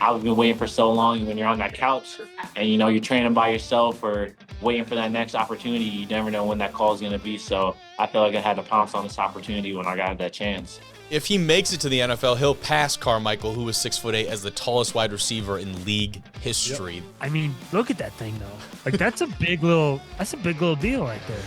I've been waiting for so long. When you're on that couch and you're training by yourself or waiting for that next opportunity, you never know when that call is going to be. So I feel like I had to pounce on this opportunity when I got that chance. If he makes it to the NFL, he'll pass Carmichael, who was 6'8", as the tallest wide receiver in league history. Yep. I mean, look at that thing though. Like that's a big little deal right there.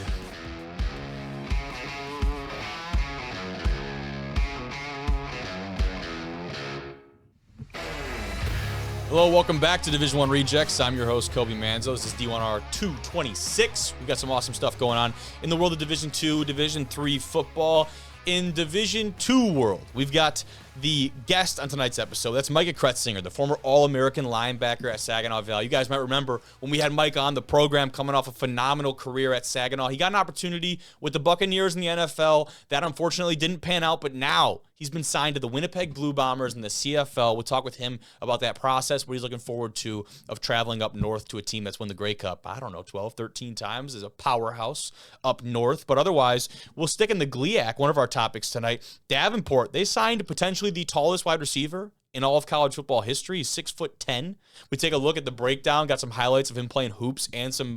Hello, welcome back to Division I Rejects. I'm your host, Kobe Manzo. This is D1R 226. We've got some awesome stuff going on in the world of Division II, Division III football. In Division II world, we've got the guest on tonight's episode. That's Micah Cretsinger, the former All-American linebacker at Saginaw Valley. You guys might remember when we had Mike on the program coming off a phenomenal career at Saginaw. He got an opportunity with the Buccaneers in the NFL. That unfortunately didn't pan out, but now he's been signed to the Winnipeg Blue Bombers in the CFL. We'll talk with him about that process, what he's looking forward to of traveling up north to a team that's won the Grey Cup, 12, 13 times, is a powerhouse up north. But otherwise, we'll stick in the GLIAC, one of our topics tonight. Davenport, they signed potentially the tallest wide receiver in all of college football history. He's 6'10". We take a look at the breakdown, got some highlights of him playing hoops and some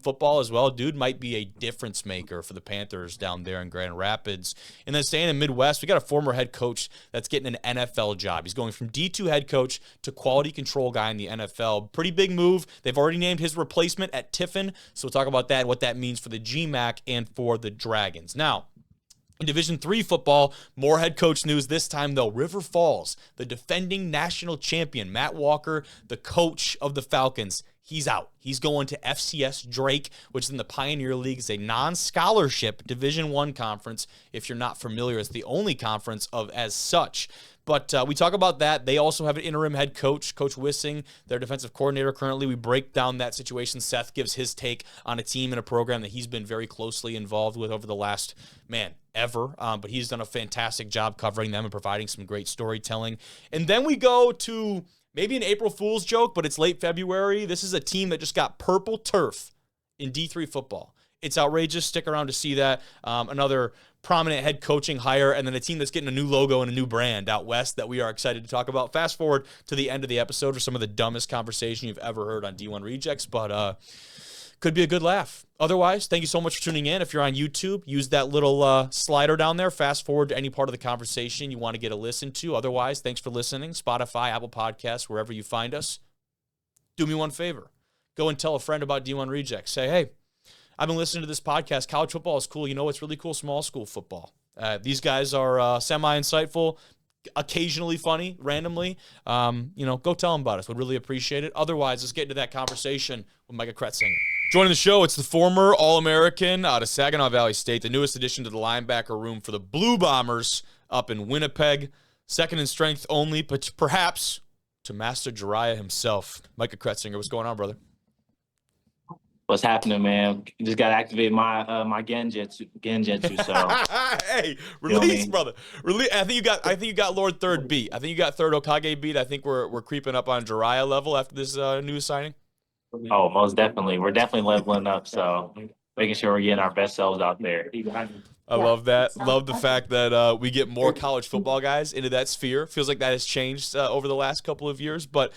football as well. Dude might be a difference maker for the Panthers down there in Grand Rapids. And then staying in the Midwest, we got a former head coach that's getting an NFL job. He's going from D2 head coach to quality control guy in the NFL. Pretty big move. They've already named his replacement at Tiffin, so we'll talk about that and what that means for the GMAC and for the Dragons. Now, in Division III football, more head coach news this time, though. River Falls, the defending national champion, Matt Walker, the coach of the Falcons, he's out. He's going to FCS Drake, which is in the Pioneer League. It's a non-scholarship Division I conference. If you're not familiar, it's the only conference of as such. But we talk about that. They also have an interim head coach, Coach Wissing, their defensive coordinator currently. We break down that situation. Seth gives his take on a team and a program that he's been very closely involved with over the last, ever. But he's done a fantastic job covering them and providing some great storytelling. And then we go to maybe an April Fool's joke, but it's late February. This is a team that just got purple turf in D3 football. It's outrageous. Stick around to see that. Another prominent head coaching hire, and then a team that's getting a new logo and a new brand out west that we are excited to talk about. Fast forward to the end of the episode for some of the dumbest conversation you've ever heard on D1 Rejects, but could be a good laugh. Otherwise, thank you so much for tuning in. If you're on YouTube, use that little slider down there. Fast forward to any part of the conversation you want to get a listen to. Otherwise, thanks for listening. Spotify, Apple Podcasts, wherever you find us. Do me one favor. Go and tell a friend about D1 Rejects. Say, hey, I've been listening to this podcast. College football is cool. You know what's really cool? Small school football. These guys are semi-insightful, occasionally funny, randomly. Go tell them about us. Would really appreciate it. Otherwise, let's get into that conversation with Micah Cretsinger. Joining the show, it's the former All-American out of Saginaw Valley State, the newest addition to the linebacker room for the Blue Bombers up in Winnipeg. Second in strength only, but perhaps to Master Jiraiya himself. Micah Cretsinger, what's going on, brother? What's happening, man? Just got to activate my my Genjutsu. So hey, release, brother. Release. I think you got Lord Third beat. I think you got Third Okage beat. I think we're creeping up on Jiraiya level after this new signing. Oh, most definitely. We're definitely leveling up. So making sure we're getting our best selves out there. I love that. Love the fact that we get more college football guys into that sphere. Feels like that has changed over the last couple of years. But,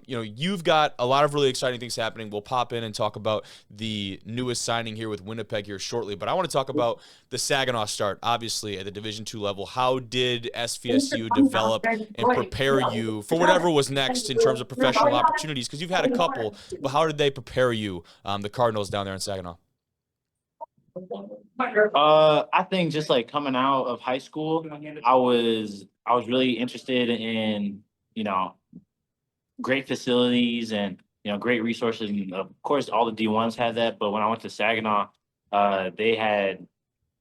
you've got a lot of really exciting things happening. We'll pop in and talk about the newest signing here with Winnipeg here shortly. But I want to talk about the Saginaw start, obviously, at the Division II level. How did SVSU develop and prepare you for whatever was next in terms of professional opportunities? Because you've had a couple, but how did they prepare you, the Cardinals down there in Saginaw? I think just like coming out of high school, I was really interested in, great facilities and, great resources. And of course, all the D1s had that. But when I went to Saginaw, they had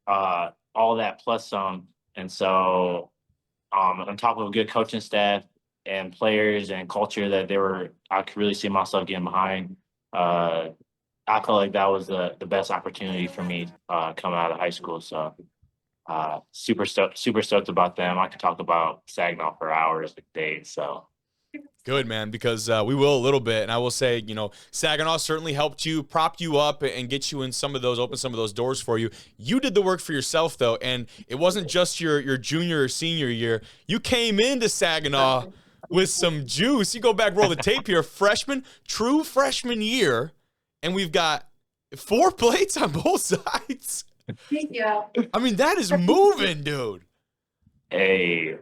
all that plus some. And so on top of a good coaching staff and players and culture that I could really see myself getting behind. I felt like that was the best opportunity for me coming out of high school. So super stoked about them. I could talk about Saginaw for hours, days. So good, man, because we will a little bit. And I will say, Saginaw certainly helped you, propped you up, and get you in open some of those doors for you. You did the work for yourself, though. And it wasn't just your junior or senior year. You came into Saginaw with some juice. You go back, roll the tape here. True freshman year, and we've got 4 plates on both sides. Yeah. I mean, that is moving, dude. Hey,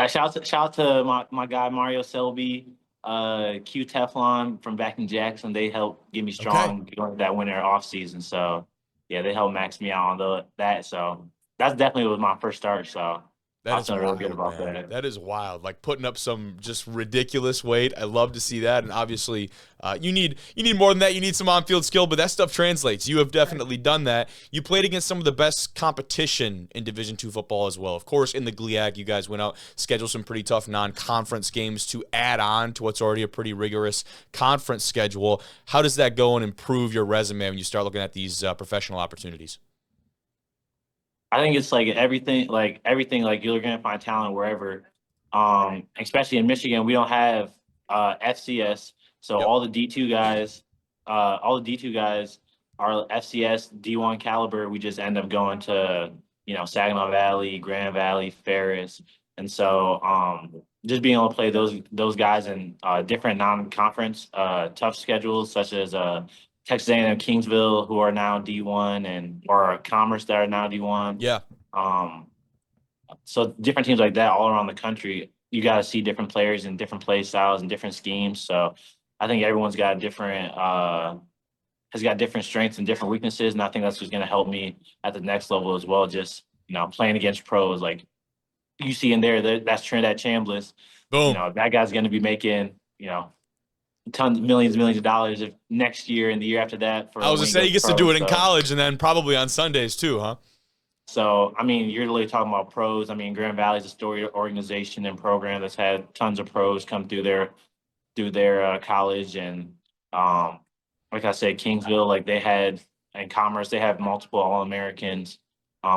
shout out to my guy Mario Selby, Q Teflon from back in Jackson. They helped get me strong during that winter off season. So yeah, they helped max me out on that. So that's definitely was my first start. So I That is feel wild, really good about man. that. That is wild. Like putting up some just ridiculous weight. I love to see that. And obviously, you need more than that. You need some on-field skill, but that stuff translates. You have definitely done that. You played against some of the best competition in Division II football as well. Of course, in the GLIAC, you guys went out, scheduled some pretty tough non-conference games to add on to what's already a pretty rigorous conference schedule. How does that go and improve your resume when you start looking at these professional opportunities? I think it's like everything, like you're gonna find talent wherever. Especially in Michigan, we don't have FCS, so Yep. all the D2 guys, are FCS D1 caliber. We just end up going to Saginaw Valley, Grand Valley, Ferris, and so just being able to play those guys in different non-conference tough schedules, such as Texas A&M Kingsville, who are now D1, or Commerce that are now D1. Yeah. So different teams like that all around the country, you got to see different players and different play styles and different schemes. So I think everyone's got has got different strengths and different weaknesses, and I think that's what's going to help me at the next level as well. Just playing against pros, like you see in there, that's Trinidad Chambliss. Boom. That guy's going to be making tons, millions of dollars if next year and the year after that. I was gonna say he gets to do it in college and then probably on Sundays too, huh? So I mean, you're really talking about pros. I mean, Grand Valley's a storied organization and program that's had tons of pros come through their college, and like I said, Kingsville, like they had in Commerce, they have multiple All-Americans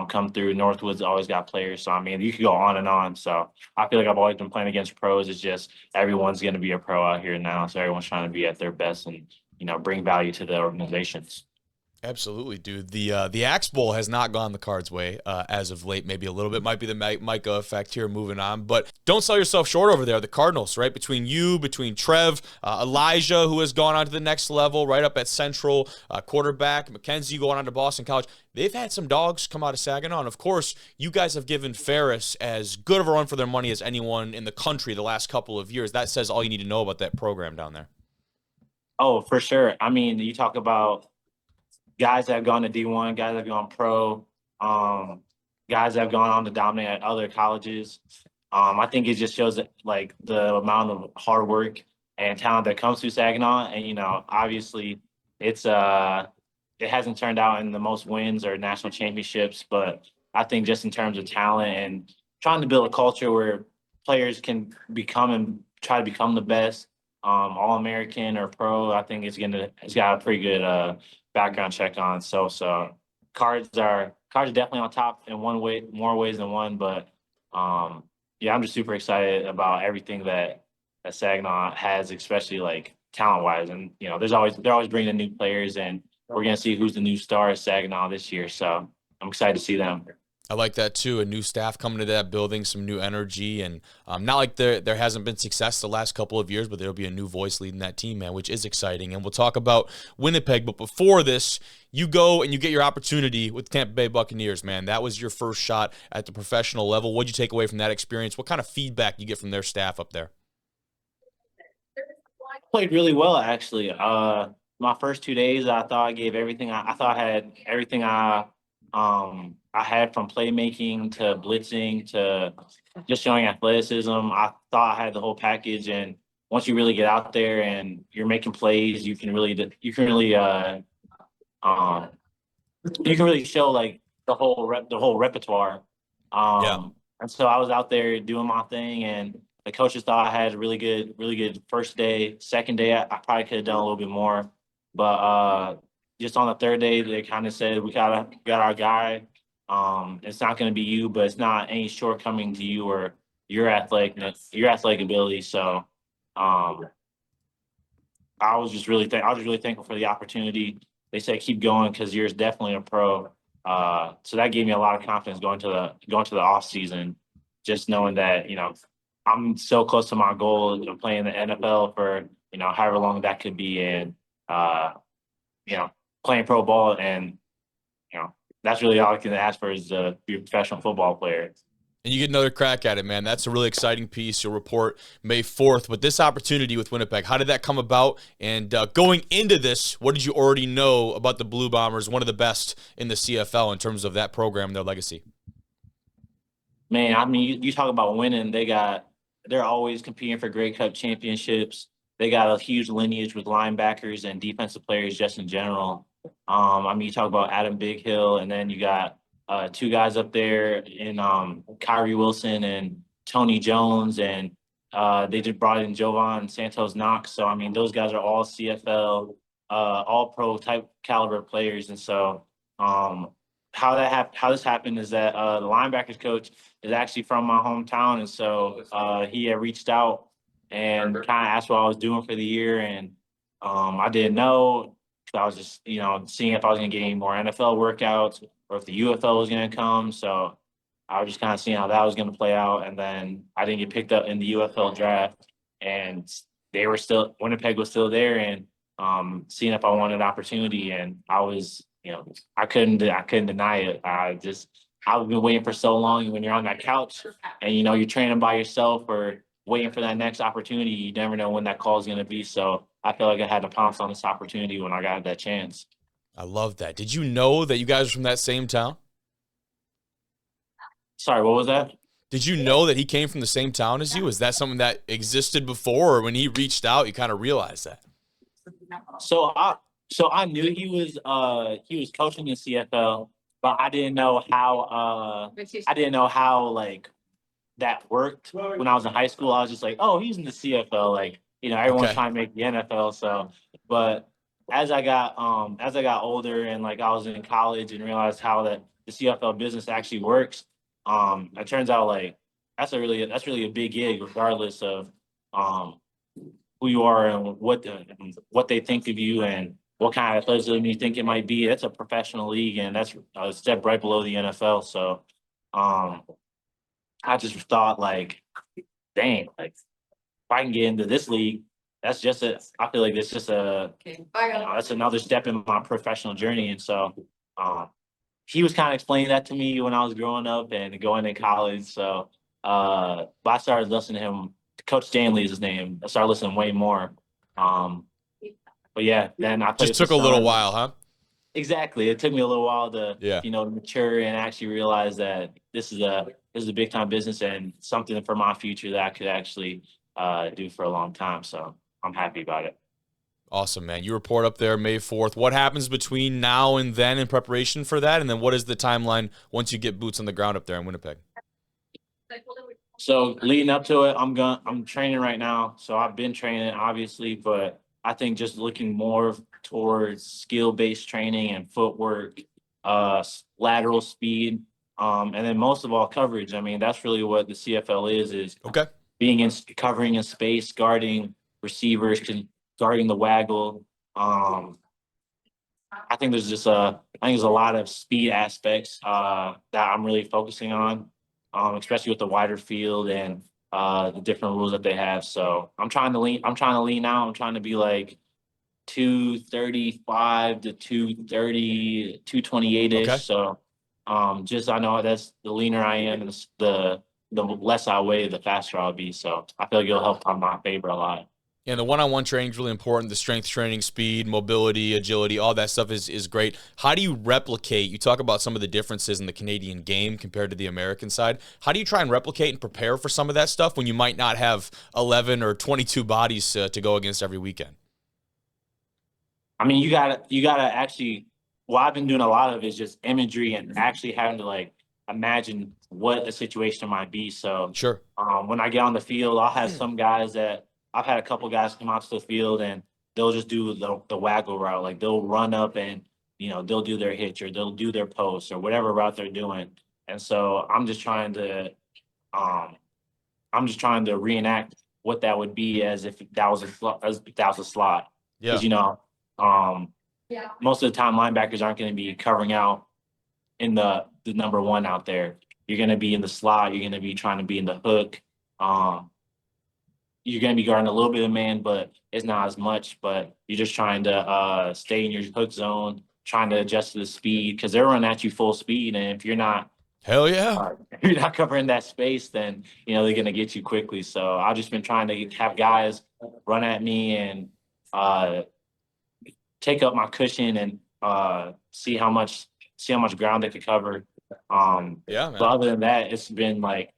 come through. Northwood's always got players. So I mean, you could go on and on. So I feel like I've always been playing against pros. It's just everyone's going to be a pro out here now. So everyone's trying to be at their best and bring value to the organizations. Absolutely, dude. The Axe Bowl has not gone the Cards' way as of late. Maybe a little bit. Might be the Micah effect here moving on. But don't sell yourself short over there. The Cardinals, right? Between Trev, Elijah, who has gone on to the next level, right up at Central, quarterback, Mackenzie going on to Boston College. They've had some dogs come out of Saginaw. And, of course, you guys have given Ferris as good of a run for their money as anyone in the country the last couple of years. That says all you need to know about that program down there. Oh, for sure. I mean, you talk about guys that have gone to D1, guys that have gone pro, guys that have gone on to dominate at other colleges. I think it just shows that, like, the amount of hard work and talent that comes through Saginaw. And, obviously it hasn't turned out in the most wins or national championships, but I think just in terms of talent and trying to build a culture where players can become and try to become the best, All-American or pro, I think it's got a pretty good background check on. So cards are definitely on top in one way, more ways than one. But yeah, I'm just super excited about everything that Saginaw has, especially like talent wise. And they're always bringing in new players, and we're gonna see who's the new star at Saginaw this year. So I'm excited to see them. I like that too. A new staff coming to that building, some new energy, and not like there hasn't been success the last couple of years, but there'll be a new voice leading that team, man, which is exciting. And we'll talk about Winnipeg, but before this, you go and you get your opportunity with the Tampa Bay Buccaneers, man. That was your first shot at the professional level. What'd you take away from that experience? What kind of feedback you get from their staff up there? Played really well, actually. My first 2 days, I thought I gave everything. I thought I had everything I had, from playmaking to blitzing to just showing athleticism. I thought I had the whole package. And once you really get out there and you're making plays, you can really show like the whole repertoire. And so I was out there doing my thing, and the coaches thought I had a really good first day. Second day, I probably could have done a little bit more, but just on the third day, they kind of said, we got our guy. It's not going to be you, but it's not any shortcoming to you or your athletic ability. So I was really thankful for the opportunity. They said keep going because you're definitely a pro. So that gave me a lot of confidence going to the off season, just knowing that I'm so close to my goal of playing the NFL for, however long that could be, and you know, playing pro ball, and that's really all I can ask for is to be a professional football player. And you get another crack at it, man. That's a really exciting piece. You'll report May 4th. But this opportunity with Winnipeg, how did that come about? And going into this, what did you already know about the Blue Bombers, one of the best in the CFL in terms of that program and their legacy? Man, I mean, you talk about winning. They're always competing for Grey Cup championships. They got a huge lineage with linebackers and defensive players just in general. I mean, you talk about Adam Big Hill, and then you got two guys up there in Kyrie Wilson and Tony Jones, and they just brought in Jovan Santos Knox. So I mean, those guys are all CFL, all pro type caliber players. And so how this happened is that the linebackers coach is actually from my hometown, and so he had reached out and kind of asked what I was doing for the year, and I didn't know. I was just, seeing if I was going to get any more NFL workouts or if the UFL was going to come. So I was just kind of seeing how that was going to play out. And then I didn't get picked up in the UFL draft, and Winnipeg was still there, and seeing if I wanted an opportunity. And I was, I couldn't deny it. I've been waiting for so long. When you're on that couch and, you're training by yourself or waiting for that next opportunity, you never know when that call is going to be. So I feel like I had to pounce on this opportunity when I got that chance. I love that. Did you know that you guys are from that same town? Sorry, what was that? Did you know that he came from the same town as you? Is that something that existed before, or when he reached out, you kind of realized that? So I knew he was coaching in CFL, but I didn't know how like that worked when I was in high school. I was just like, oh, he's in the CFL. Like, everyone's Okay. trying to make the NFL. So, but as I got older and like I was in college and realized how that the CFL business actually works, it turns out like that's really a big gig regardless of who you are and what they think of you and what kind of athleticism you think it might be. It's a professional league, and that's a step right below the NFL. So, I just thought like, dang, like if I can get into this league, I feel like it's just that's another step in my professional journey. And so, he was kind of explaining that to me when I was growing up and going to college. So, but I started listening to him. Coach Stanley is his name. I started listening way more. But yeah, then I just took a little while, huh? Exactly. It took me a little while to, Yeah. mature and actually realize that this is a big time business and something for my future that I could actually do for a long time. So I'm happy about it. Awesome, man. You report up there May 4th. What happens between now and then in preparation for that? And then what is the timeline once you get boots on the ground up there in Winnipeg? So leading up to it, I'm training right now. So I've been training obviously, but I think just looking more towards skill-based training and footwork, lateral speed, and then most of all coverage. I mean, that's really what the CFL is Okay. covering in space, guarding receivers, guarding the waggle. I think there's a lot of speed aspects that I'm really focusing on, especially with the wider field and the different rules that they have. So I'm trying to lean out. I'm trying to be like 235 to 230, 228-ish. Okay. So I know that's the leaner I am and the less I weigh, the faster I'll be. So I feel like it'll help on my favor a lot. And the one-on-one training is really important. The strength training, speed, mobility, agility, all that stuff is great. How do you replicate? You talk about some of the differences in the Canadian game compared to the American side. How do you try and replicate and prepare for some of that stuff when you might not have 11 or 22 bodies to go against every weekend? I mean, you gotta actually. What I've been doing a lot of is just imagery and actually having to like imagine what a situation might be. So Sure. When I get on the field, I'll have some guys that. I've had a couple guys come out to the field and they'll just do the waggle route. Like they'll run up and, they'll do their hitch or they'll do their post or whatever route they're doing. And so I'm just trying to reenact what that would be as if that was a slot. Yeah. Because, most of the time linebackers aren't going to be covering out in the number one out there. You're going to be in the slot. You're going to be trying to be in the hook. you're going to be guarding a little bit of man, but it's not as much. But you're just trying to stay in your hook zone, trying to adjust to the speed because they're running at you full speed. And if you're not Hell yeah. if you're not covering that space, then they're going to get you quickly. So I've just been trying to have guys run at me and take up my cushion and see how much ground they could cover. Yeah, man. But other than that, it's been like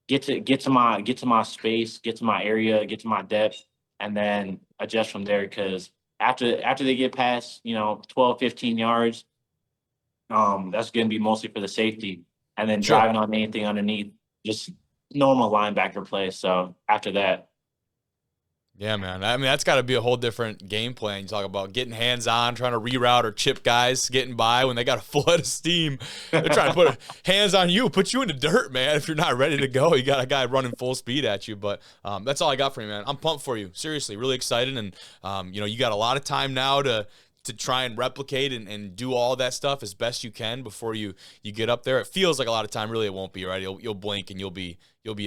get to my space, get to my area, get to my depth, and then adjust from there. Because after they get past 12, 15 yards, that's going to be mostly for the safety, and then Sure. driving on anything underneath, just normal linebacker play. So after that. Yeah, man. I mean, that's got to be a whole different game plan. You talk about getting hands-on, trying to reroute or chip guys getting by when they got a full head of steam. They're trying to put hands on you, put you in the dirt, man. If you're not ready to go, you got a guy running full speed at you. But that's all I got for you, man. I'm pumped for you. Seriously, really excited. And, you got a lot of time now to try and replicate and do all that stuff as best you can before you get up there. It feels like a lot of time. Really, it won't be, right? You'll blink and you'll be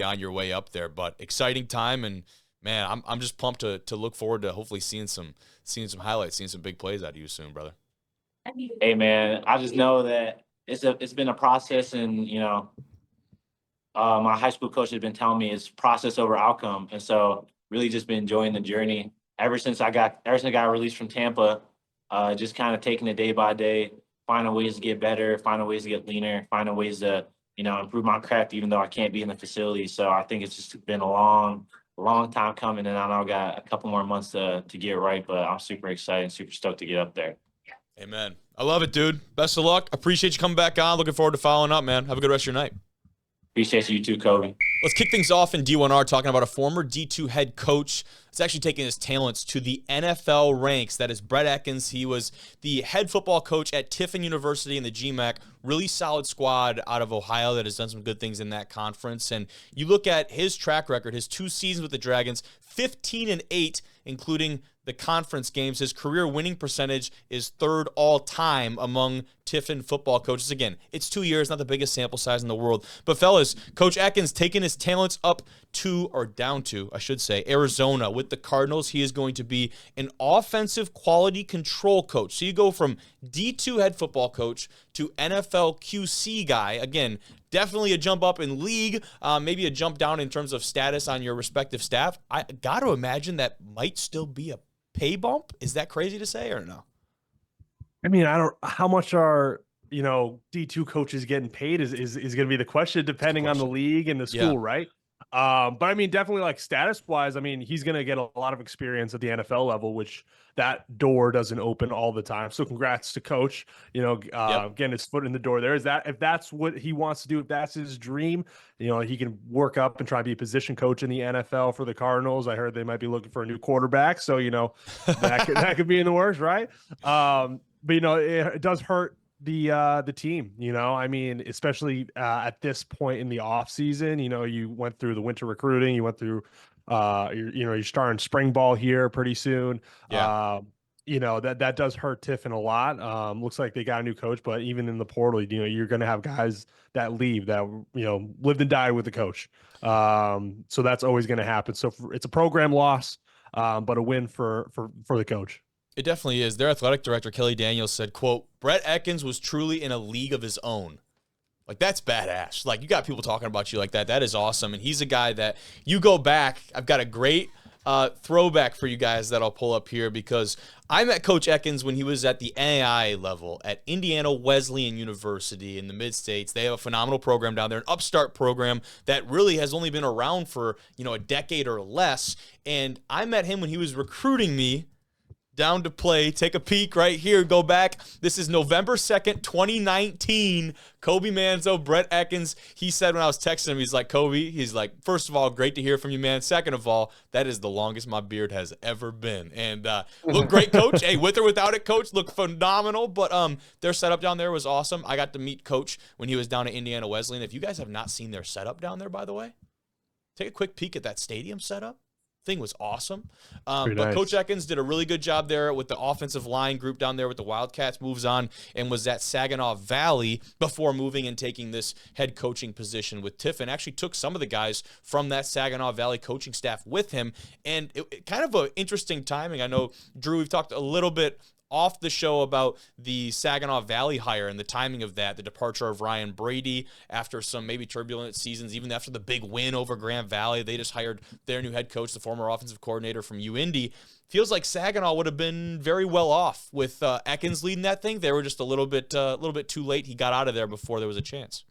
on your way up there. But exciting time, and man, I'm just pumped to look forward to hopefully seeing some highlights, seeing some big plays out of you soon, brother. Hey man, I just know that it's been a process, and my high school coach has been telling me it's process over outcome, and so really just been enjoying the journey ever since I got released from Tampa. Just kind of taking it day by day, finding ways to get better, finding ways to get leaner, finding ways to improve my craft, even though I can't be in the facility. So I think it's just been a long time coming, and I know I got a couple more months to get right, but I'm super excited and super stoked to get up there. Amen. I love it, dude. Best of luck. Appreciate you coming back on. Looking forward to following up, man. Have a good rest of your night. Appreciate you too, Kobe. Let's kick things off in D1R talking about a former D2 head coach that's actually taking his talents to the NFL ranks. That is Brett Ekkens. He was the head football coach at Tiffin University in the GMAC. Really solid squad out of Ohio that has done some good things in that conference. And you look at his track record, his 2 seasons with the Dragons, 15-8, including the conference games. His career winning percentage is 3rd all-time among Tiffin football coaches. Again, it's 2 years, not the biggest sample size in the world. But fellas, Coach Ekkens taking his talents down to, I should say, Arizona with the Cardinals. He is going to be an offensive quality control coach. So you go from D2 head football coach to NFL QC guy. Again, definitely a jump up in league, maybe a jump down in terms of status on your respective staff. I got to imagine that might still be a pay bump. Is that crazy to say or no? I mean, how much are, D2 coaches getting paid is going to be the question, depending on the league and the school, right? But I mean, definitely like status wise, I mean, he's going to get a lot of experience at the NFL level, which that door doesn't open all the time. So congrats to coach, getting his foot in the door there. If that's what he wants to do, if that's his dream, he can work up and try to be a position coach in the NFL for the Cardinals. I heard they might be looking for a new quarterback. So, that could be in the works, right? But it does hurt the team, I mean, especially at this point in the off season. You went through the winter recruiting, you went through you're starting spring ball here pretty soon. That does hurt Tiffin a lot. Looks like they got a new coach, but even in the portal, you're going to have guys that leave that lived and died with the coach. So that's always going to happen. So it's a program loss, but a win for the coach. It definitely is. Their athletic director, Kelly Daniels, said, quote, Brett Ekkens was truly in a league of his own. Like, that's badass. Like, you got people talking about you like that. That is awesome. And he's a guy that you go back. I've got a great throwback for you guys that I'll pull up here, because I met Coach Ekkens when he was at the NAI level at Indiana Wesleyan University in the Mid-States. They have a phenomenal program down there, an upstart program that really has only been around for, a decade or less. And I met him when he was recruiting me down to play. Take a peek right here. Go back. This is November 2nd, 2019. Kobe Manzo, Brett Ekkens. He said when I was texting him, he's like, Kobe, he's like, first of all, great to hear from you, man. Second of all, that is the longest my beard has ever been. And look great, Coach. Hey, with or without it, Coach, look phenomenal. But their setup down there was awesome. I got to meet Coach when he was down at Indiana Wesleyan. If you guys have not seen their setup down there, by the way, take a quick peek at that stadium setup. thing was awesome. Pretty But nice. Coach Ekkens did a really good job there with the offensive line group down there with the Wildcats, moves on and was at Saginaw Valley before moving and taking this head coaching position with Tiffin. Actually took some of the guys from that Saginaw Valley coaching staff with him. And it kind of an interesting timing. I know, Drew, we've talked a little bit off the show about the Saginaw Valley hire and the timing of that, the departure of Ryan Brady after some maybe turbulent seasons, even after the big win over Grand Valley. They just hired their new head coach, the former offensive coordinator from UIndy. Feels like Saginaw would have been very well off with Ekkens leading that thing. They were just a little bit too late. He got out of there before there was a chance.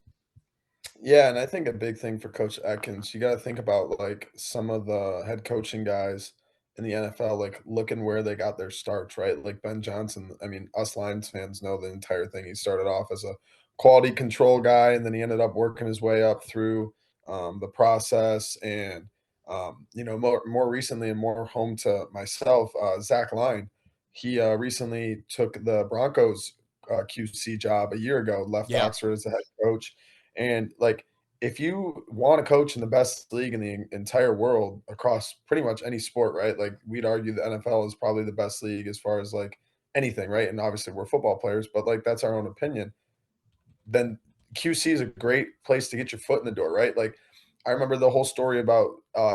Yeah, and I think a big thing for Coach Ekkens, you got to think about like some of the head coaching guys in the NFL, like looking where they got their starts, right? Like Ben Johnson. I mean, us Lions fans know the entire thing. He started off as a quality control guy, and then he ended up working his way up through the process. And more recently, and more home to myself, Zach Line. He recently took the Broncos QC job a year ago. Left Yeah. Oxford as the head coach, and like if you want to coach in the best league in the entire world across pretty much any sport, right? Like we'd argue the NFL is probably the best league as far as like anything, right? And obviously we're football players, but like that's our own opinion. Then QC is a great place to get your foot in the door, right? Like I remember the whole story about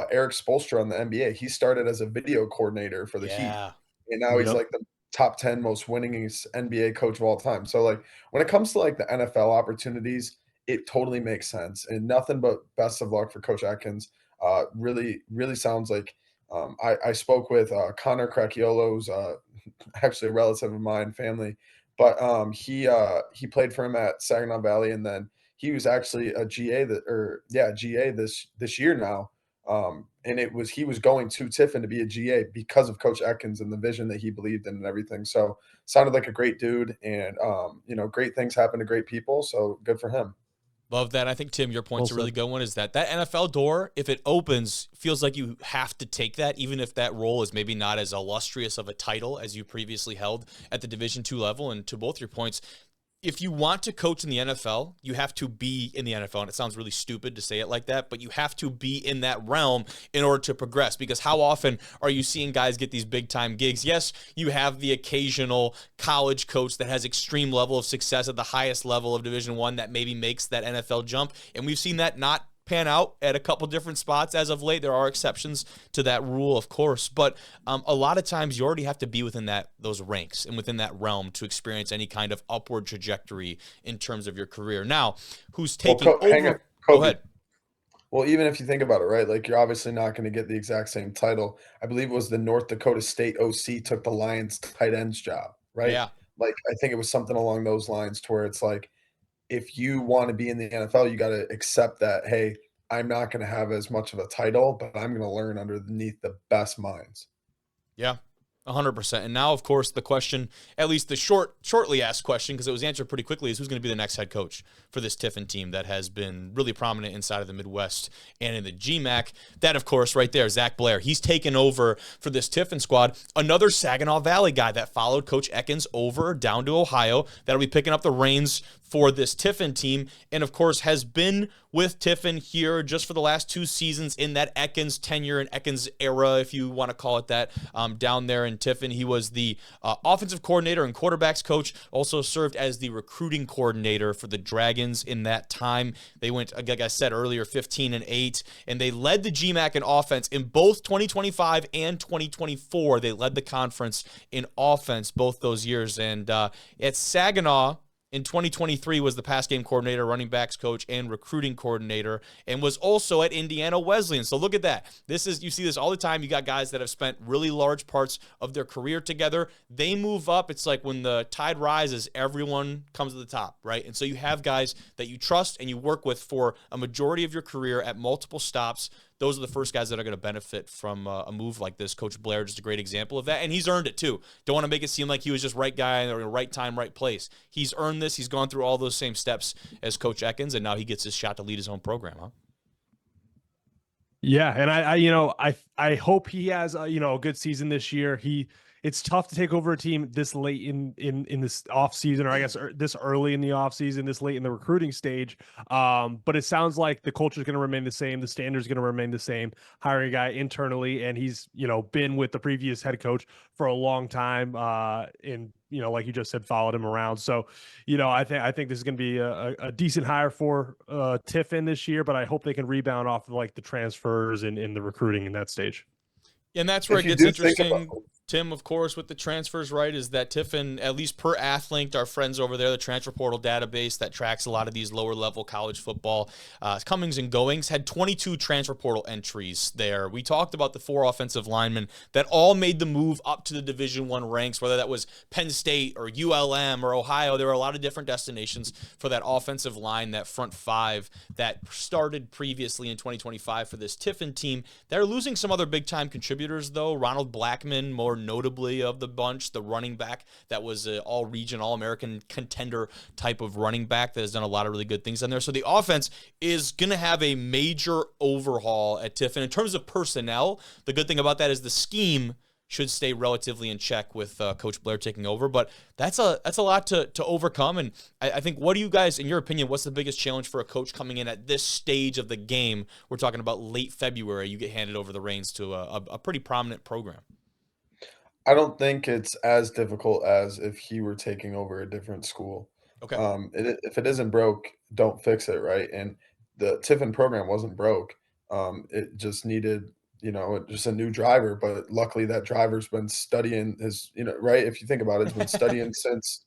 Eric Spoelstra on the NBA. He started as a video coordinator for the Heat, Yeah. and now he's Yep. like the top 10 most winningest NBA coach of all time. So like when it comes to like the NFL opportunities, it totally makes sense, and nothing but best of luck for Coach Atkins. Really, really sounds like I spoke with Connor Cracchiolo's actually a relative of mine, family, but he played for him at Saginaw Valley, and then he was actually a GA this year now. And he was going to Tiffin to be a GA because of Coach Ekkens and the vision that he believed in and everything. So sounded like a great dude, and great things happen to great people. So good for him. Love that. I think, Tim, your point's Well a really said. good one, is that NFL door, if it opens, feels like you have to take that, even if that role is maybe not as illustrious of a title as you previously held at the Division II level. And to both your points, if you want to coach in the NFL, you have to be in the NFL. And it sounds really stupid to say it like that, but you have to be in that realm in order to progress. Because how often are you seeing guys get these big time gigs? Yes, you have the occasional college coach that has extreme level of success at the highest level of Division I that maybe makes that NFL jump. And we've seen that not pan out at a couple different spots as of late. There are exceptions to that rule, of course, but a lot of times you already have to be within those ranks and within that realm to experience any kind of upward trajectory in terms of your career. Now, who's taking Hang over? on, Go Kobe. ahead. Well, even if you think about it, right? Like you're obviously not going to get the exact same title. I believe it was the North Dakota State OC took the Lions tight ends job, right? Yeah. Like I think it was something along those lines to where it's like, if you want to be in the NFL, you got to accept that, hey, I'm not going to have as much of a title, but I'm going to learn underneath the best minds. Yeah. 100%. And now, of course, the question, at least the shortly asked question, because it was answered pretty quickly, is who's going to be the next head coach for this Tiffin team that has been really prominent inside of the Midwest and in the GMAC. That, of course, right there, Zach Blair. He's taken over for this Tiffin squad. Another Saginaw Valley guy that followed Coach Ekkens over down to Ohio. That'll be picking up the reins for this Tiffin team, and of course has been with Tiffin here just for the last 2 seasons in that Ekkens tenure and Ekkens era, if you want to call it that, down there in Tiffin. He was the offensive coordinator and quarterbacks coach, also served as the recruiting coordinator for the Dragons in that time. They went, like I said earlier, 15-8, and they led the GMAC in offense in both 2025 and 2024. They led the conference in offense both those years, and at Saginaw, in 2023 was the pass game coordinator, running backs coach, and recruiting coordinator, and was also at Indiana Wesleyan. So look at that. You see this all the time. You got guys that have spent really large parts of their career together. They move up. It's like when the tide rises, everyone comes to the top, right? And so you have guys that you trust and you work with for a majority of your career at multiple stops. Those are the first guys that are going to benefit from a move like this. Coach Blair, just a great example of that. And he's earned it too. Don't want to make it seem like he was just right guy in the right time, right place. He's earned this. He's gone through all those same steps as Coach Ekkens, and now he gets his shot to lead his own program, huh? 100%. 100%. And I think, Kobe, you know, you mentioned the Saginaw Valley, right? Like, I think it's something along those lines to where it's like, if you want to be in the NFL, you got to accept that, hey, I'm not going to have as much of a title, but I'm going to learn underneath the best minds. Yeah, and I hope he has a good season this year. It's tough to take over a team this late in this off season, or I guess this early in the off season, this late in the recruiting stage. But it sounds like the culture is going to remain the same, the standards going to remain the same. Hiring a guy internally, and he's been with the previous head coach for a long time. And like you just said, followed him around. So I think this is going to be a decent hire for Tiffin this year, but I hope they can rebound off of like the transfers and in the recruiting in that stage. And that's where If it you gets do think interesting, about Tim, of course, with the transfers, right, is that Tiffin, at least per Athlink, our friends over there, the transfer portal database that tracks a lot of these lower-level college football comings and goings, had 22 transfer portal entries there. We talked about the 4 offensive linemen that all made the move up to the Division I ranks, whether that was Penn State or ULM or Ohio. There were a lot of different destinations for that offensive line, that front 5 that started previously in 2025 for this Tiffin team. They're losing some other big-time contributors, though. Ronald Blackman, more notably of the bunch, the running back that was an all-region, all-American contender type of running back that has done a lot of really good things on there. So the offense is going to have a major overhaul at Tiffin. In terms of personnel, the good thing about that is the scheme should stay relatively in check with Coach Blair taking over. But that's a lot to overcome. And I think, what do you guys, in your opinion, what's the biggest challenge for a coach coming in at this stage of the game? We're talking about late February. You get handed over the reins to a pretty prominent program. I don't think it's as difficult as if he were taking over a different school. Okay. If it isn't broke, don't fix it, right? And the Tiffin program wasn't broke. It just needed, just a new driver. But luckily, that driver's been studying right? If you think about it, it's been studying since,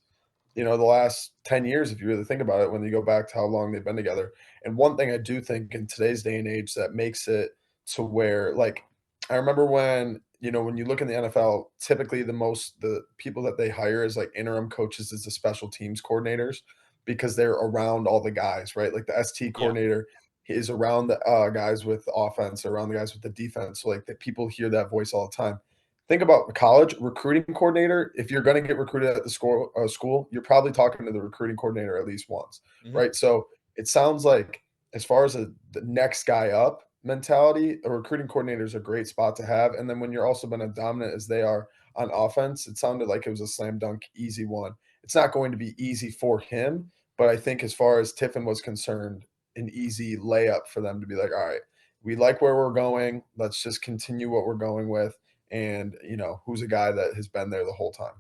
the last 10 years, if you really think about it, when you go back to how long they've been together. And one thing I do think in today's day and age that makes it to where, like, I remember when you look in the NFL, typically the people that they hire as like interim coaches is the special teams coordinators because they're around all the guys, right? Like the ST Yeah. coordinator is around the guys with the offense, around the guys with the defense. So like the people hear that voice all the time. Think about college recruiting coordinator. If you're going to get recruited at the school, you're probably talking to the recruiting coordinator at least once, Mhm. right? So it sounds like as far as the next guy up mentality, a recruiting coordinator is a great spot to have. And then when you're also been as dominant as they are on offense, it sounded like it was a slam dunk, easy one. It's not going to be easy for him, but I think as far as Tiffin was concerned, an easy layup for them to be like, all right, we like where we're going. Let's just continue what we're going with. And, who's a guy that has been there the whole time.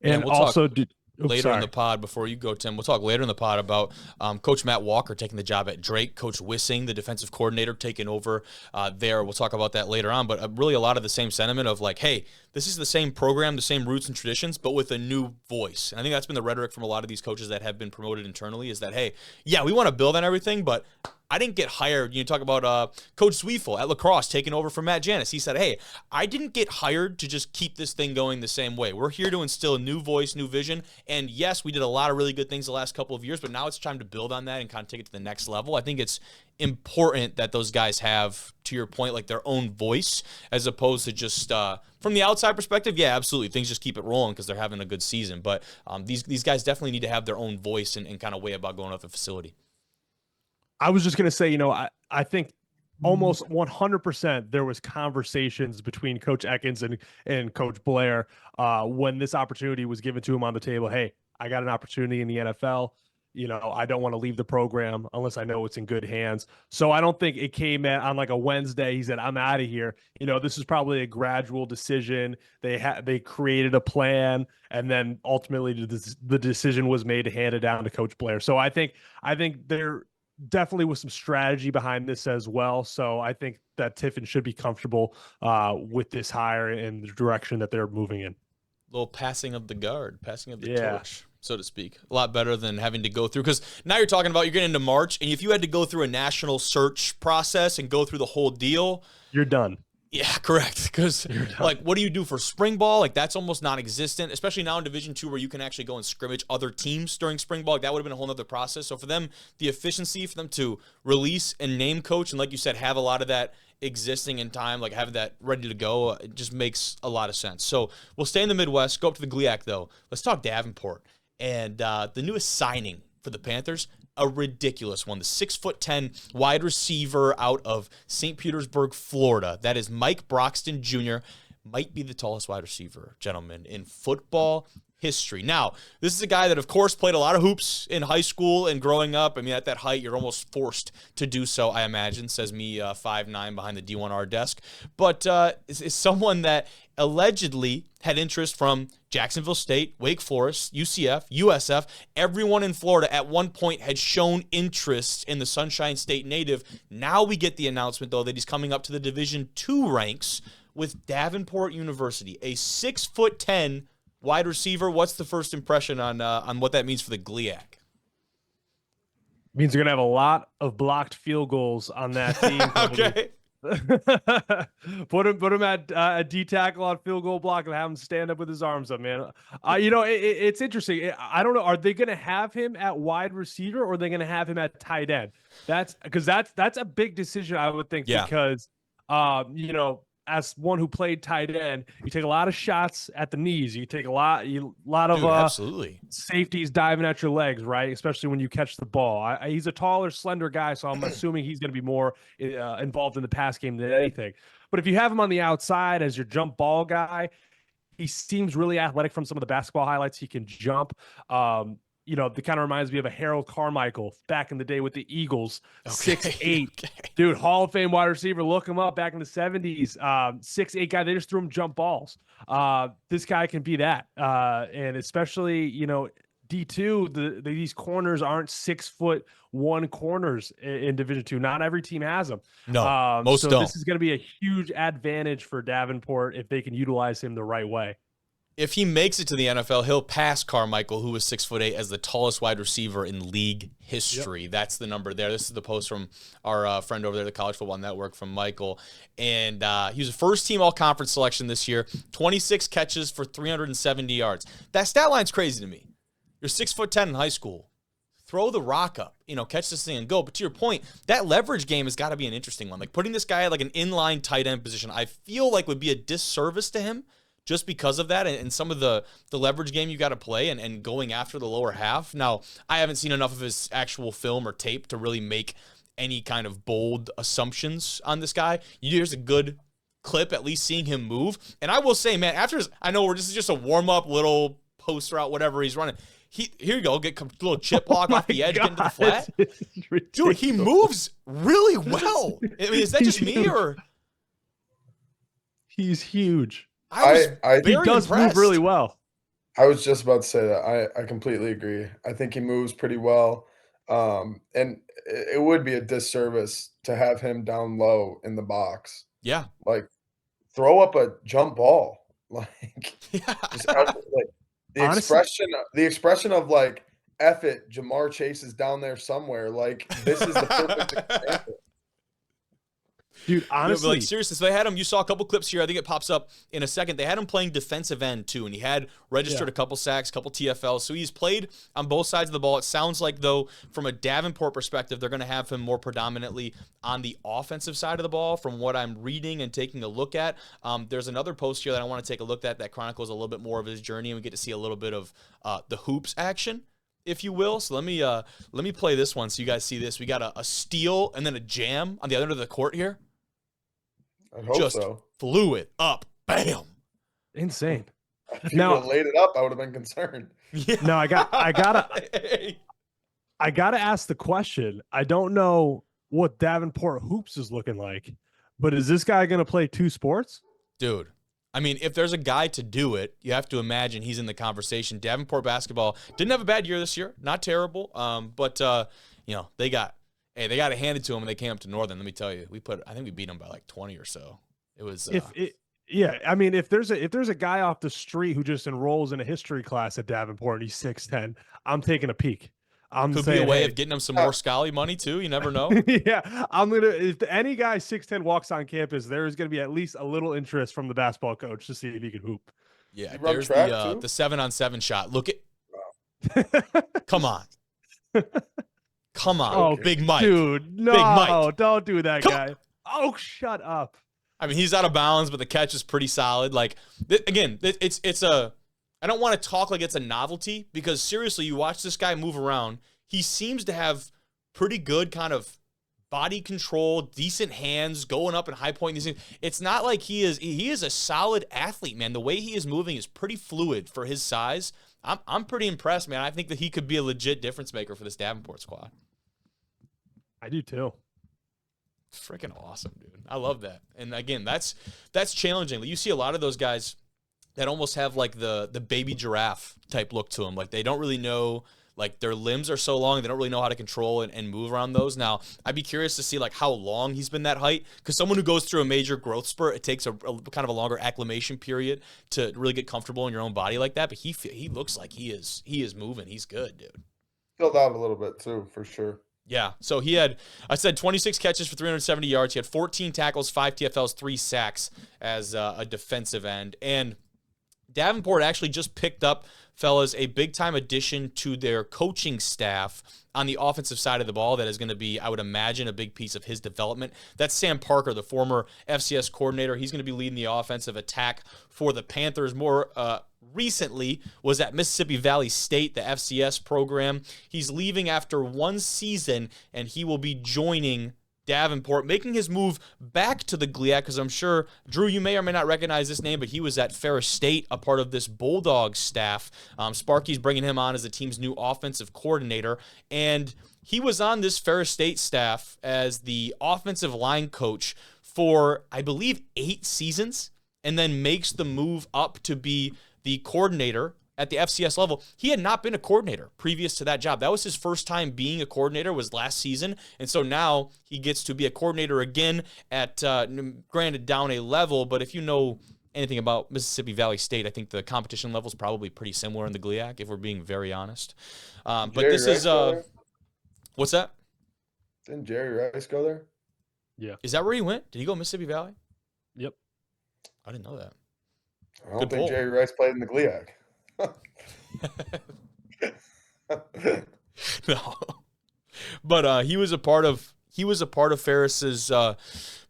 And And we'll talk also, later in the sorry. pod, before you go, Tim, we'll talk later in the pod about Coach Matt Walker taking the job at Drake, Coach Wissing, the defensive coordinator, taking over there. We'll talk about that later on, but really a lot of the same sentiment of like, hey, this is the same program, the same roots and traditions, but with a new voice. And I think that's been the rhetoric from a lot of these coaches that have been promoted internally is that, hey, yeah, we want to build on everything, but I didn't get hired. You talk about Coach Sweefel at Lacrosse taking over from Matt Janis. He said, hey, I didn't get hired to just keep this thing going the same way. We're here to instill a new voice, new vision. And yes, we did a lot of really good things the last couple of years, but now it's time to build on that and kind of take it to the next level. I think it's important that those guys have, to your point, like their own voice as opposed to just from the outside perspective. Yeah, absolutely. Things just keep it rolling because they're having a good season. But these guys definitely need to have their own voice and kind of way about going off the facility. I was just going to say, I think almost 100% there was conversations between Coach Ekkens and Coach Blair when this opportunity was given to him on the table. Hey, I got an opportunity in the NFL. I don't want to leave the program unless I know it's in good hands. So I don't think it came on like a Wednesday. He said, I'm out of here. This is probably a gradual decision. They created a plan, and then ultimately the decision was made to hand it down to Coach Blair. So I think there definitely was some strategy behind this as well. So I think that Tiffin should be comfortable with this hire and the direction that they're moving in. Little passing of the torch, so to speak. A lot better than having to go through, because now you're talking about you're getting into March, and if you had to go through a national search process and go through the whole deal, you're done. Yeah, correct. Because like, what do you do for spring ball? Like, that's almost non-existent, especially now in Division II, where you can actually go and scrimmage other teams during spring ball. Like, that would have been a whole other process. So for them, the efficiency for them to release and name coach, and like you said, have a lot of that existing in time, like have that ready to go, it just makes a lot of sense. So we'll stay in the Midwest, go up to the GLIAC though. Let's talk Davenport and the newest signing for the Panthers, a ridiculous one. The 6'10" wide receiver out of St. Petersburg, Florida. That is Mike Broxton Jr., might be the tallest wide receiver, gentlemen, in football history. Now, this is a guy that, of course, played a lot of hoops in high school and growing up. I mean, at that height, you're almost forced to do so, I imagine, says me, 5'9", behind the D1R desk. But is someone that allegedly had interest from Jacksonville State, Wake Forest, UCF, USF. Everyone in Florida at one point had shown interest in the Sunshine State native. Now we get the announcement, though, that he's coming up to the Division II ranks with Davenport University, a 6'10" wide receiver. What's the first impression on what that means for the GLIAC? Means you're gonna have a lot of blocked field goals on that team. Okay. put him at D tackle on field goal block and have him stand up with his arms up, man. It's interesting. I don't know. Are they going to have him at wide receiver or are they going to have him at tight end? That's a big decision, I would think, because as one who played tight end, you take a lot of shots at the knees. You take a lot of absolutely safeties diving at your legs, right? Especially when you catch the ball. He's a taller, slender guy, so I'm assuming he's going to be more involved in the pass game than anything. But if you have him on the outside as your jump ball guy, he seems really athletic from some of the basketball highlights. He can jump. That kind of reminds me of a Harold Carmichael back in the day with the Eagles, 6'8". Okay. Dude, Hall of Fame wide receiver. Look him up back in the 70s. 6'8" guy. They just threw him jump balls. This guy can be that. And especially, D2, these corners aren't 6'1" corners in Division II. Not every team has them. No, most don't. This is going to be a huge advantage for Davenport if they can utilize him the right way. If he makes it to the NFL, he'll pass Carmichael, who was 6'8", as the tallest wide receiver in league history. Yep. That's the number there. This is the post from our friend over there, the College Football Network, from Michael. And he was a first-team all-conference selection this year, 26 catches for 370 yards. That stat line's crazy to me. You're 6'10" in high school. Throw the rock up, catch this thing and go. But to your point, that leverage game has got to be an interesting one. Like putting this guy at like an inline tight end position, I feel like would be a disservice to him. Just because of that and some of the leverage game you got to play and going after the lower half. Now, I haven't seen enough of his actual film or tape to really make any kind of bold assumptions on this guy. Here's a good clip, at least seeing him move. And I will say, man, I know this is just a warm-up little post route, whatever he's running. Here you go, get a little chip block off the edge, get into the flat. Dude, he moves really well. I mean, is that just me or? He's huge. I he does impressed. move really well. I was just about to say that. I completely agree. I think he moves pretty well. And it would be a disservice to have him down low in the box. Yeah. Like, throw up a jump ball. Like, just, the expression of like, F it, Jamar Chase is down there somewhere. Like, this is the perfect example. Dude, honestly, like seriously, so they had him. You saw a couple clips here. I think it pops up in a second. They had him playing defensive end too, and he had registered a couple sacks, couple TFLs. So he's played on both sides of the ball. It sounds like though, from a Davenport perspective, they're going to have him more predominantly on the offensive side of the ball. From what I'm reading and taking a look at, there's another post here that I want to take a look at that chronicles a little bit more of his journey, and we get to see a little bit of the hoops action, if you will. So let me play this one so you guys see this. We got a steal and then a jam on the other end of the court here. I hope Just so. flew it up. Bam. Insane. If you would have laid it up, I would have been concerned. Yeah. No, I gotta ask the question. I don't know what Davenport hoops is looking like, but is this guy gonna play two sports? Dude, I mean, if there's a guy to do it, you have to imagine he's in the conversation. Davenport basketball didn't have a bad year this year. Not terrible. But they got to hand it to him when they came up to Northern. Let me tell you, I think we beat them by like 20 or so. It was if there's a guy off the street who just enrolls in a history class at Davenport and he's 6'10", I'm taking a peek. Could be a way of getting him some more Scally money too. You never know. Yeah, if any guy 6'10" walks on campus, there's gonna be at least a little interest from the basketball coach to see if he can hoop. Yeah, there's the 7-on-7 shot. Look at, come on. Come on, oh, Big Mike. Dude, no, Big Mike. Don't do that, guy. Oh, shut up. I mean, he's out of bounds, but the catch is pretty solid. Like, again, it's a – I don't want to talk like it's a novelty because, seriously, you watch this guy move around. he seems to have pretty good kind of body control, decent hands, going up and high point these things. It's not like he is a solid athlete, man. The way he is moving is pretty fluid for his size. I'm pretty impressed, man. I think that he could be a legit difference maker for this Davenport squad. I do too. Freaking awesome, dude. I love that. And again, that's challenging. You see a lot of those guys that almost have like the baby giraffe type look to them. Like they don't really know, like their limbs are so long, they don't really know how to control and move around those. Now, I'd be curious to see like how long he's been that height, because someone who goes through a major growth spurt, it takes a kind of a longer acclimation period to really get comfortable in your own body like that. But he looks like he is moving. He's good, dude. Filled out a little bit too, for sure. Yeah, so he had, I said, 26 catches for 370 yards. He had 14 tackles, 5 TFLs, 3 sacks as a defensive end. And Davenport actually just picked up, fellas, a big-time addition to their coaching staff on the offensive side of the ball that is going to be, I would imagine, a big piece of his development. That's Sam Parker, the former FCS coordinator. He's going to be leading the offensive attack for the Panthers. More recently was at Mississippi Valley State, the FCS program. He's leaving after 1 season, and he will be joining Davenport, making his move back to the GLIAC, because I'm sure, Drew, you may or may not recognize this name, but he was at Ferris State, a part of this Bulldogs staff. Sparky's bringing him on as the team's new offensive coordinator, and he was on this Ferris State staff as the offensive line coach for, I believe, 8 seasons, and then makes the move up to be the coordinator at the FCS level. He had not been a coordinator previous to that job. That was his first time being a coordinator, was last season. And so now he gets to be a coordinator again at, granted, down a level. But if you know anything about Mississippi Valley State, I think the competition level is probably pretty similar in the GLIAC, if we're being very honest. But Jerry this Rice is, go there? what's that? Didn't Jerry Rice go there? Yeah. Is that where he went? Did he go Mississippi Valley? Yep. I didn't know that. I don't Good think pull. Jerry Rice played in the GLIAC. No, but he was a part of Ferris's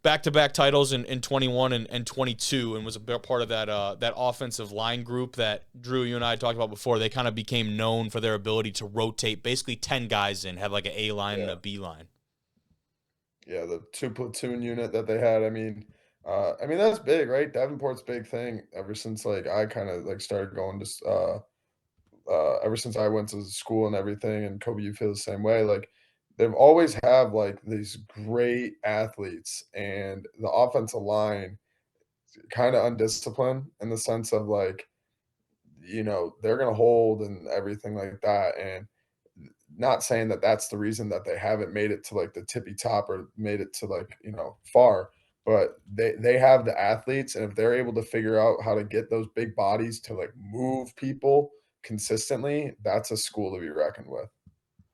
back-to-back titles in 21 and 22, and was a part of that offensive line group that Drew, you and I talked about before. They kind of became known for their ability to rotate basically 10 guys in, have like an A line and a B line. Yeah, the 2 platoon unit that they had. I mean, that's big, right? Davenport's big thing ever since like I kind of like started going to ever since I went to school and everything, and Kobe, you feel the same way. Like they've always have like these great athletes, and the offensive line kind of undisciplined in the sense of like, they're gonna hold and everything like that. And not saying that that's the reason that they haven't made it to like the tippy top or made it to like, far, but they have the athletes, and if they're able to figure out how to get those big bodies to like move people consistently, that's a school to be reckoned with.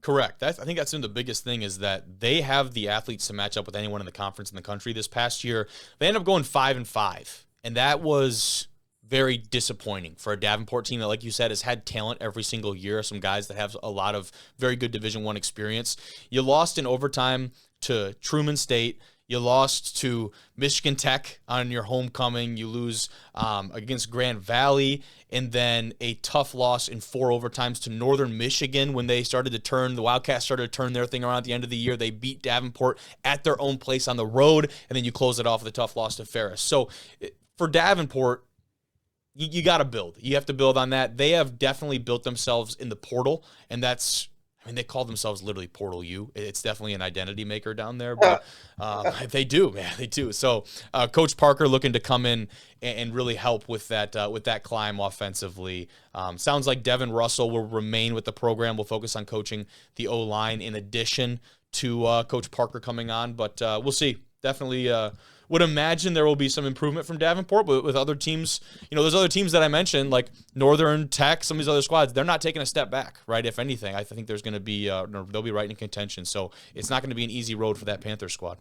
Correct. I think that's the biggest thing, is that they have the athletes to match up with anyone in the conference in the country. This past year, they ended up going 5-5, and that was very disappointing for a Davenport team that, like you said, has had talent every single year. Some guys that have a lot of very good Division I experience. You lost in overtime to Truman State. You lost to Michigan Tech on your homecoming. You lose against Grand Valley, and then a tough loss in 4 overtimes to Northern Michigan when they started to turn. The Wildcats started to turn their thing around at the end of the year. They beat Davenport at their own place on the road, and then you close it off with a tough loss to Ferris. So for Davenport, you got to build. You have to build on that. They have definitely built themselves in the portal, and that's, they call themselves literally Portal U. It's definitely an identity maker down there, but they do, man. They do. So Coach Parker looking to come in and really help with that climb offensively. Sounds like Devin Russell will remain with the program. We'll focus on coaching the O-line in addition to Coach Parker coming on, but we'll see. Definitely would imagine there will be some improvement from Davenport, but with other teams, those other teams that I mentioned, like Northern Tech, some of these other squads, they're not taking a step back, right? If anything, I think there's going to be, they'll be right in contention. So it's not going to be an easy road for that Panther squad.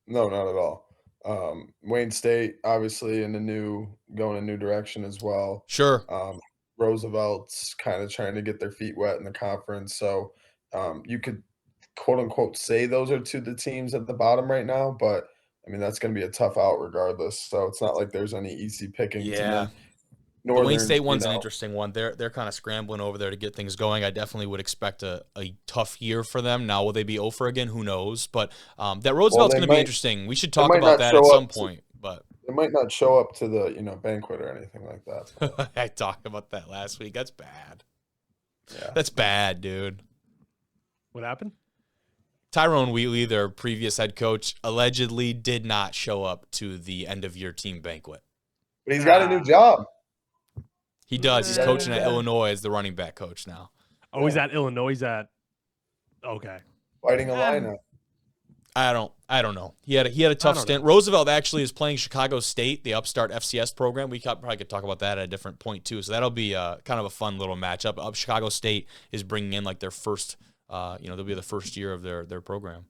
No, not at all. Wayne State, obviously, going a new direction as well. Sure. Roosevelt's kind of trying to get their feet wet in the conference. So you could, quote unquote, say those are two of the teams at the bottom right now, but that's going to be a tough out regardless. So it's not like there's any easy pickings. Yeah. And then The Wayne Northern, State you one's an know. interesting one. They're kind of scrambling over there to get things going. I definitely would expect a tough year for them. Now, will they be 0 for again? Who knows? But that Well, Roosevelt's they going to be might interesting. We should they talk might about not that at show some up to point. But they might not show up to the, banquet or anything like that. But, I talked about that last week. That's bad. yeah. That's bad, dude. What happened? Tyrone Wheatley, their previous head coach, allegedly did not show up to the end-of-year team banquet. But he's got a new job. He does. He's Yeah. coaching at Illinois as the running back coach now. Oh, he's at Illinois. He's at. Okay. Fighting a lineup. I don't know. He had a tough stint. Roosevelt actually is playing Chicago State, the upstart FCS program. We probably could talk about that at a different point too. So that'll be kind of a fun little matchup. Chicago State is bringing in like their first, they'll be the first year of their program.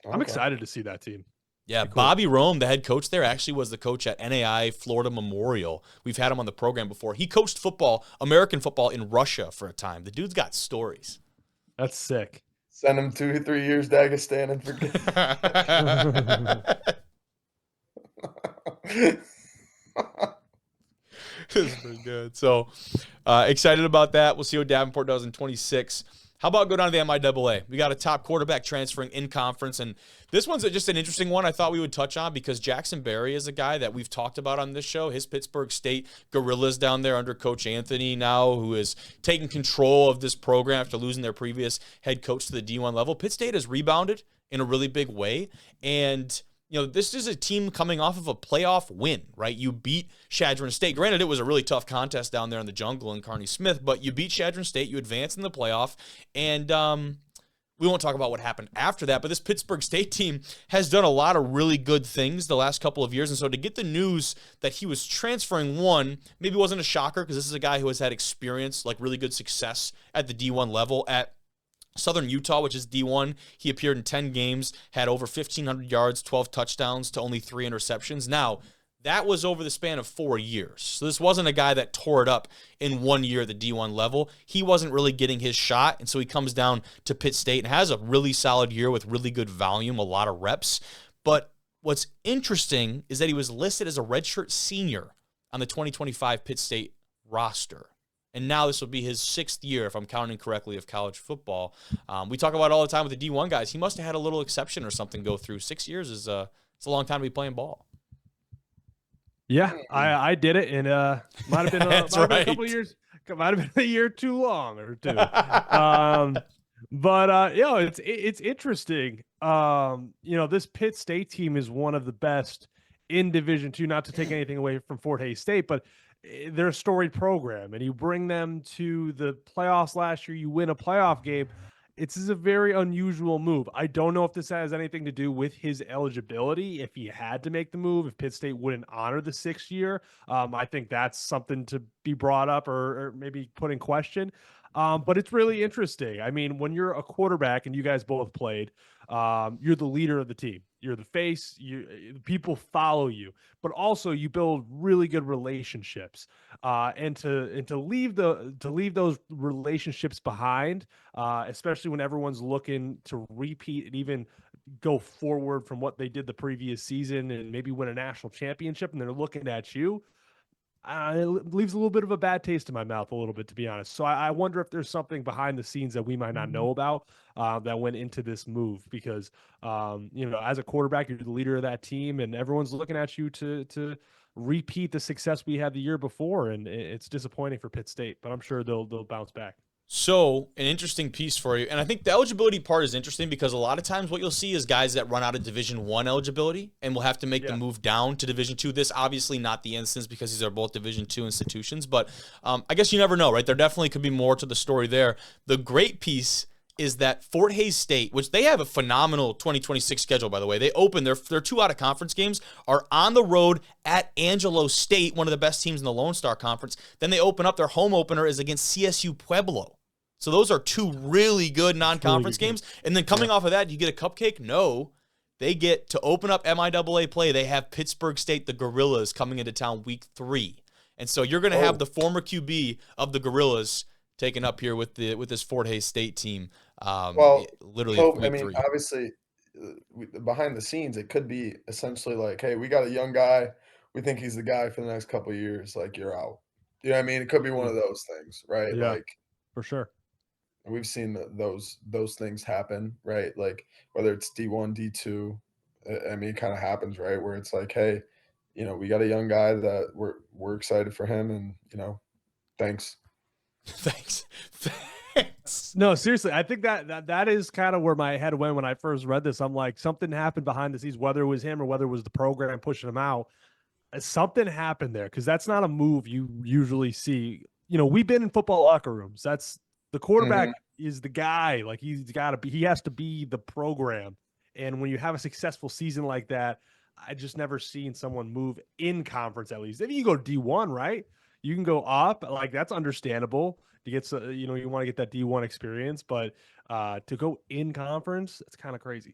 I'm excited to see that team. Yeah, Cool. Bobby Rome, the head coach there, actually was the coach at NAI Florida Memorial. We've had him on the program before. He coached football, American football, in Russia for a time. The dude's got stories. That's sick. Send him 2 or 3 years Dagestan and forget. It's pretty good. So excited about that. We'll see what Davenport does in 26. How about go down to the MIAA? We got a top quarterback transferring in conference, and this one's just an interesting one I thought we would touch on because Jackson Berry is a guy that we've talked about on this show. His Pittsburgh State Gorillas down there under Coach Anthony now, who is taking control of this program after losing their previous head coach to the D1 level. Pitt State has rebounded in a really big way, and this is a team coming off of a playoff win, right? You beat Chadron State. Granted, it was a really tough contest down there in the jungle in Kearney Smith, but you beat Chadron State, you advance in the playoff, and we won't talk about what happened after that, but this Pittsburgh State team has done a lot of really good things the last couple of years, and so to get the news that he was transferring, one, maybe wasn't a shocker because this is a guy who has had experience, like really good success at the D1 level at Southern Utah, which is D1. He appeared in 10 games, had over 1,500 yards, 12 touchdowns to only 3 interceptions. Now, that was over the span of 4 years. So this wasn't a guy that tore it up in 1 year at the D1 level. He wasn't really getting his shot, and so he comes down to Pitt State and has a really solid year with really good volume, a lot of reps. But what's interesting is that he was listed as a redshirt senior on the 2025 Pitt State roster. And now this will be his 6th year, if I'm counting correctly, of college football. We talk about it all the time with the D1 guys. He must have had a little exception or something go through. 6 years is it's a long time to be playing ball. Yeah, I did it, and might have been, a couple of years. Might have been a year too long or two. But it's interesting. This Pitt State team is one of the best in Division II. Not to take anything away from Fort Hays State, but they're a storied program, and you bring them to the playoffs last year. You win a playoff game. It's a very unusual move. I don't know if this has anything to do with his eligibility. If he had to make the move, if Pitt State wouldn't honor the 6th year, I think that's something to be brought up or maybe put in question. But it's really interesting. I mean, when you're a quarterback, and you guys both played, you're the leader of the team. You're the face. People follow you, but also you build really good relationships. And to leave those relationships behind, especially when everyone's looking to repeat and even go forward from what they did the previous season and maybe win a national championship, and they're looking at you. It leaves a little bit of a bad taste in my mouth, a little bit, to be honest. So I wonder if there's something behind the scenes that we might not know about that went into this move, because as a quarterback, you're the leader of that team, and everyone's looking at you to repeat the success we had the year before, and it's disappointing for Pitt State, but I'm sure they'll bounce back. So, an interesting piece for you. And I think the eligibility part is interesting because a lot of times what you'll see is guys that run out of Division I eligibility and will have to make the move down to Division II. This obviously not the instance because these are both Division II institutions, but I guess you never know, right? There definitely could be more to the story there. The great piece is that Fort Hays State, which they have a phenomenal 2026 schedule, by the way. They open their 2 out-of-conference games are on the road at Angelo State, one of the best teams in the Lone Star Conference. Then they open up, their home opener is against CSU Pueblo. So those are 2 really good non-conference games. And then coming off of that, you get a cupcake? No. They get to open up MIAA play. They have Pittsburgh State, the Gorillas, coming into town week 3. And so you're going to have the former QB of the Gorillas taken up here with this Fort Hays State team. Literally week 3. Obviously, behind the scenes, it could be essentially like, hey, we got a young guy. we think he's the guy for the next couple of years, like you're out. You know what I mean? It could be one of those things, right? Yeah, Like for sure. we've seen those things happen, right? Like whether it's D1, D2, I mean, it kind of happens, right? Where it's like, hey, we got a young guy that we're excited for him, and thanks. Thanks. No, seriously, I think that is kind of where my head went when I first read this. I'm like, something happened behind the scenes, whether it was him or whether it was the program pushing him out. Something happened there, because that's not a move you usually see. We've been in football locker rooms. That's the quarterback is the guy. Like he has to be the program. And when you have a successful season like that, I just never seen someone move in conference. At least if you go D1, right, you can go up. Like that's understandable. To get you want to get that D1 experience, but to go in conference, it's kind of crazy.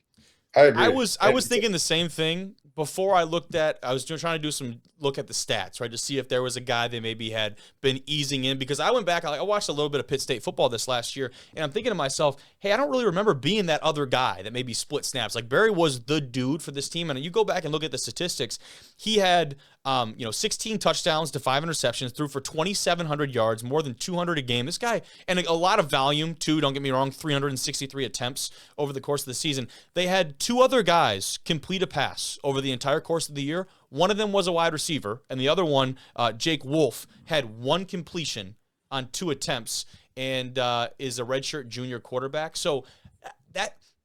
I agree. I was thinking the same thing before I looked at. I was trying to do some look at the stats, right, to see if there was a guy that maybe had been easing in, because I went back. I watched a little bit of Pitt State football this last year, and I'm thinking to myself, hey, I don't really remember being that other guy that maybe split snaps. Like Barry was the dude for this team, and you go back and look at the statistics. He had 16 touchdowns to 5 interceptions, threw for 2,700 yards, more than 200 a game. This guy, and a lot of volume too. Don't get me wrong, 363 attempts over the course of the season. They had 2 other guys complete a pass over the entire course of the year. One of them was a wide receiver, and the other one, Jake Wolf, had 1 completion on 2 attempts, and is a redshirt junior quarterback. So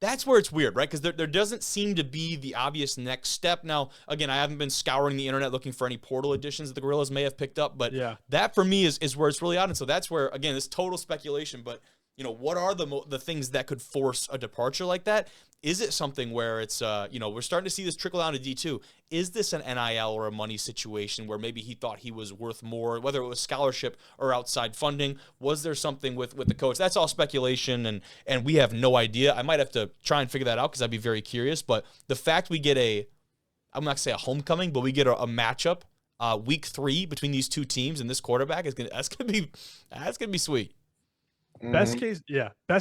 that's where it's weird, right? Because there doesn't seem to be the obvious next step. Now, again, I haven't been scouring the internet looking for any portal additions that the Gorillas may have picked up, but that for me is where it's really odd. And so that's where, again, it's total speculation, but what are the things that could force a departure like that? Is it something where it's, we're starting to see this trickle down to D2. Is this an NIL or a money situation where maybe he thought he was worth more, whether it was scholarship or outside funding? Was there something with the coach? That's all speculation, and we have no idea. I might have to try and figure that out because I'd be very curious. But the fact we get I'm not going to say a homecoming, but we get a matchup week 3 between these two teams and this quarterback, that's gonna be sweet. Best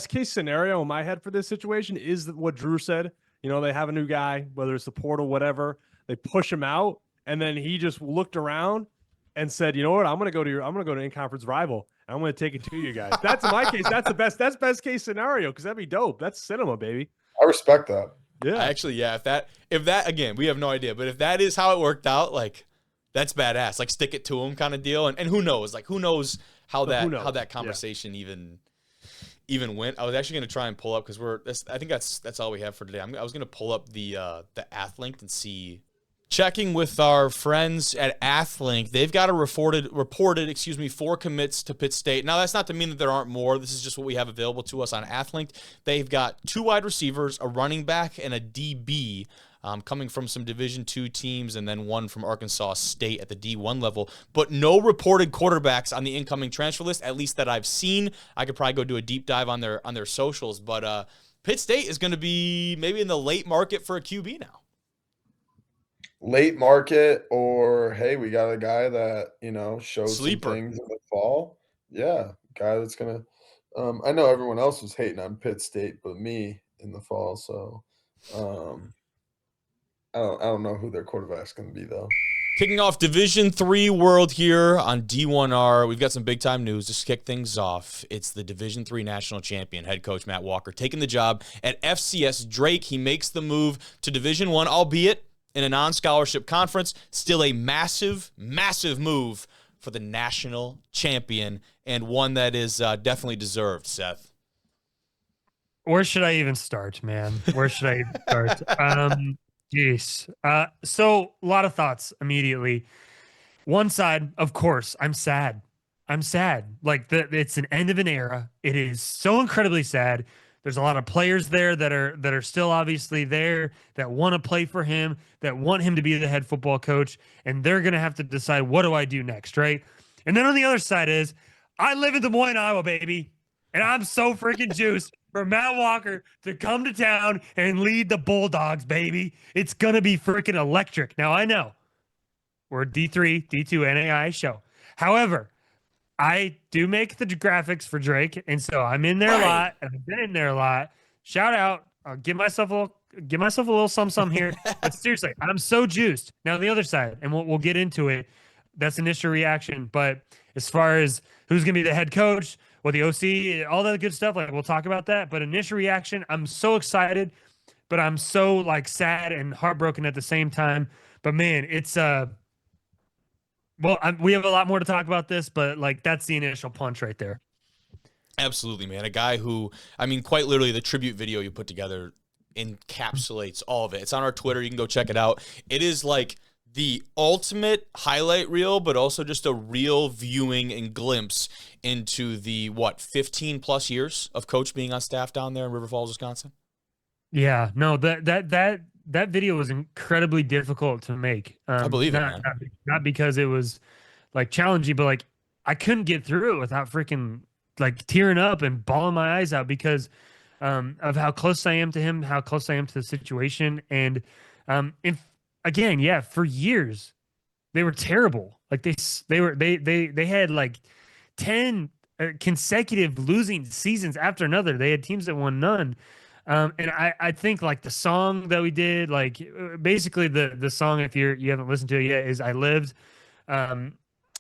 case scenario in my head for this situation is what Drew said. They have a new guy, whether it's the portal, whatever. They push him out, and then he just looked around and said, "You know what? I'm going to go to in-conference rival. And I'm going to take it to you guys." That's in my case. That's best case scenario, because that'd be dope. That's cinema, baby. I respect that. Yeah, actually, yeah. If that again, we have no idea, but if that is how it worked out, like that's badass. Like stick it to him kind of deal. And who knows? Like who knows how that conversation even went. I was actually going to try and pull up, because I think that's all we have for today. I was going to pull up the Athlink and see. Checking with our friends at Athlink, they've got a reported 4 commits to Pitt State. Now, that's not to mean that there aren't more. This is just what we have available to us on Athlink. They've got 2 wide receivers, a running back, and a DB coming from some Division II teams, and then 1 from Arkansas State at the D1 level. But no reported quarterbacks on the incoming transfer list, at least that I've seen. I could probably go do a deep dive on their socials, but Pitt State is going to be maybe in the late market for a QB now. Late market, or hey, we got a guy that shows some things in the fall. Yeah, guy that's gonna. I know everyone else was hating on Pitt State, but me in the fall. So, I don't know who their quarterback's gonna be though. Kicking off Division III World here on D1R. We've got some big time news to kick things off. It's the Division III national champion, head coach Matt Walker, taking the job at FCS Drake. He makes the move to Division I, albeit in a non-scholarship conference. Still a massive, massive move for the national champion, and one that is definitely deserved, Seth. Where should I even start, man? Where should I even start? Jeez. So a lot of thoughts immediately. One side, of course, I'm sad. Like it's an end of an era. It is so incredibly sad. There's a lot of players there that are still obviously there, that want to play for him, that want him to be the head football coach, and they're going to have to decide, what do I do next, right? And then on the other side is, I live in Des Moines, Iowa, baby, and I'm so freaking juiced for Matt Walker to come to town and lead the Bulldogs, baby. It's going to be freaking electric. Now, I know we're a D3, D2 NAI show. However, I do make the graphics for Drake, and so I'm in there a lot, and I've been in there a lot. Shout out. I'll give myself give myself a little some here. But seriously, I'm so juiced. Now the other side, and we'll get into it. That's initial reaction. But as far as who's going to be the head coach, what the OC, all that good stuff, like we'll talk about that. But initial reaction, I'm so excited, but I'm so like sad and heartbroken at the same time. But man, it's we have a lot more to talk about this, but like that's the initial punch right there. Absolutely, man. A guy who, I mean, quite literally, the tribute video you put together encapsulates all of it. It's on our Twitter. You can go check it out. It is like the ultimate highlight reel, but also just a real viewing and glimpse into the, 15 plus years of Coach being on staff down there in River Falls, Wisconsin? Yeah, no, that video was incredibly difficult to make. I believe it, man. Not because it was like challenging, but like I couldn't get through it without freaking like tearing up and bawling my eyes out because of how close I am to him, how close I am to the situation. And for years they were terrible. Like they had like 10 consecutive losing seasons after another. They had teams that won none. And I think like the song that we did, like basically the song, if you haven't listened to it yet, is I Lived.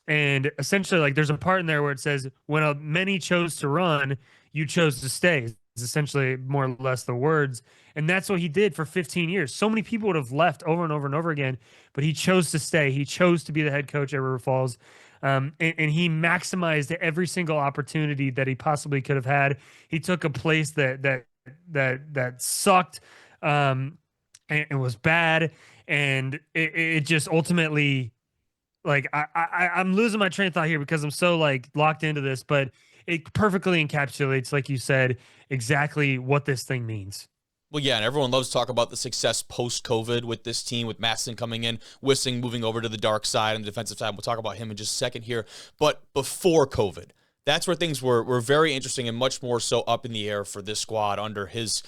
And essentially like there's a part in there where it says, when many chose to run, you chose to stay. It's essentially more or less the words. And that's what he did for 15 years. So many people would have left over and over and over again, but he chose to stay. He chose to be the head coach at River Falls. And he maximized every single opportunity that he possibly could have had. He took a place that sucked and was bad, and it just ultimately, like I'm losing my train of thought here because I'm so like locked into this, but it perfectly encapsulates, like you said, exactly what this thing means. Well, yeah, and everyone loves to talk about the success post-COVID with this team, with Masson coming in, Wissing moving over to the dark side and the defensive side. We'll talk about him in just a second here. But before COVID, that's where things were very interesting and much more so up in the air for this squad under his,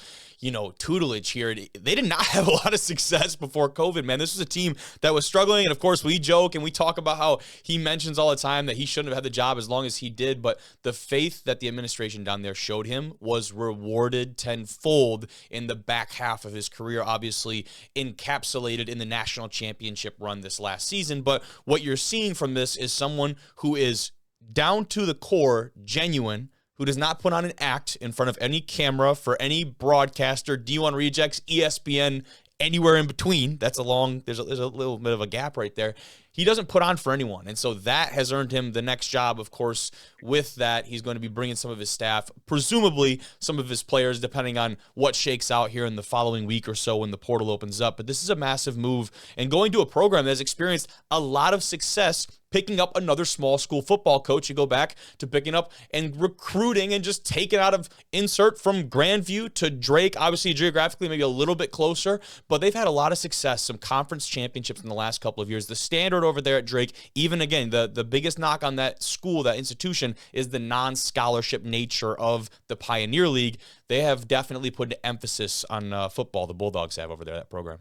tutelage here. They did not have a lot of success before COVID, man. This was a team that was struggling. And of course, we joke and we talk about how he mentions all the time that he shouldn't have had the job as long as he did. But the faith that the administration down there showed him was rewarded tenfold in the back half of his career, obviously encapsulated in the national championship run this last season. But what you're seeing from this is someone who is down to the core, genuine, who does not put on an act in front of any camera for any broadcaster, D1 Rejects, ESPN, anywhere in between. There's a little bit of a gap right there. He doesn't put on for anyone. And so that has earned him the next job. Of course, with that, he's going to be bringing some of his staff, presumably some of his players, depending on what shakes out here in the following week or so when the portal opens up. But this is a massive move, and going to a program that has experienced a lot of success picking up another small school football coach. You go back to picking up and recruiting and just taking out of insert from Grandview to Drake, obviously geographically maybe a little bit closer, but they've had a lot of success, some conference championships in the last couple of years. The standard over there at Drake, even again, the biggest knock on that school, that institution, is the non-scholarship nature of the Pioneer League. They have definitely put an emphasis on football, the Bulldogs have over there, that program.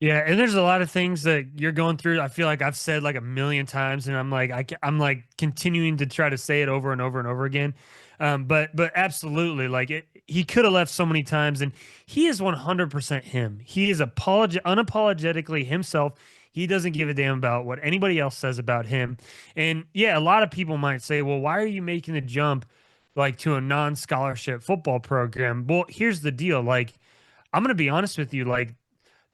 Yeah, and there's a lot of things that you're going through. I feel like I've said like a million times, and I'm like continuing to try to say it over and over and over again. But absolutely, like he could have left so many times, and he is 100% him. He is unapologetically himself. He doesn't give a damn about what anybody else says about him. And yeah, a lot of people might say, well, why are you making the jump like to a non-scholarship football program? Well, here's the deal. Like, I'm going to be honest with you. Like,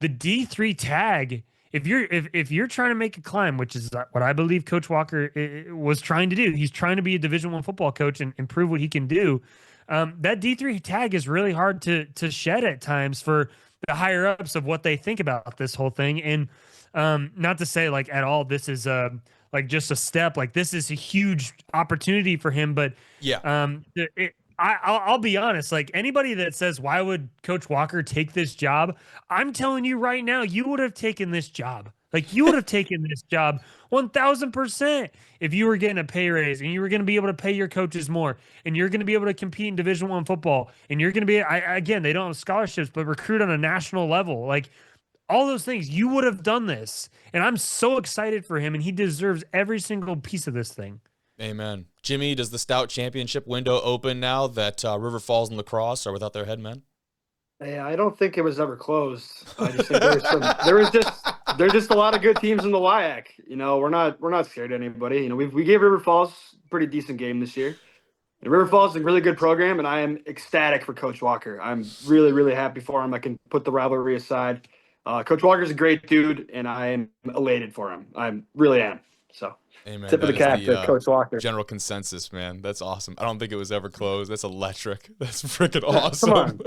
the D3 tag, if you're trying to make a climb, which is what I believe Coach Walker was trying to do, he's trying to be a Division I football coach and prove what he can do. That D3 tag is really hard to shed at times for the higher ups of what they think about this whole thing. And not to say like at all this is like just a step, like this is a huge opportunity for him, but yeah, I'll be honest, like anybody that says, why would Coach Walker take this job? I'm telling you right now, you would have taken this job. Like you would have taken this job 1000% if you were getting a pay raise and you were going to be able to pay your coaches more and you're going to be able to compete in Division I football and you're going to be, again, they don't have scholarships, but recruit on a national level. Like all those things, you would have done this. And I'm so excited for him, and he deserves every single piece of this thing. Amen. Jimmy, does the Stout Championship window open now that River Falls and La Crosse are without their head men? Yeah, I don't think it was ever closed. I just think there's just a lot of good teams in the WIAC. You know, we're not scared of anybody. You know, we gave River Falls a pretty decent game this year. And River Falls is a really good program, and I am ecstatic for Coach Walker. I'm really, really happy for him. I can put the rivalry aside. Coach Walker's a great dude, and I am elated for him. I really am. So, Amen. tip of the cap to Coach Walker. General consensus, man. That's awesome. I don't think it was ever closed. That's electric. That's freaking awesome.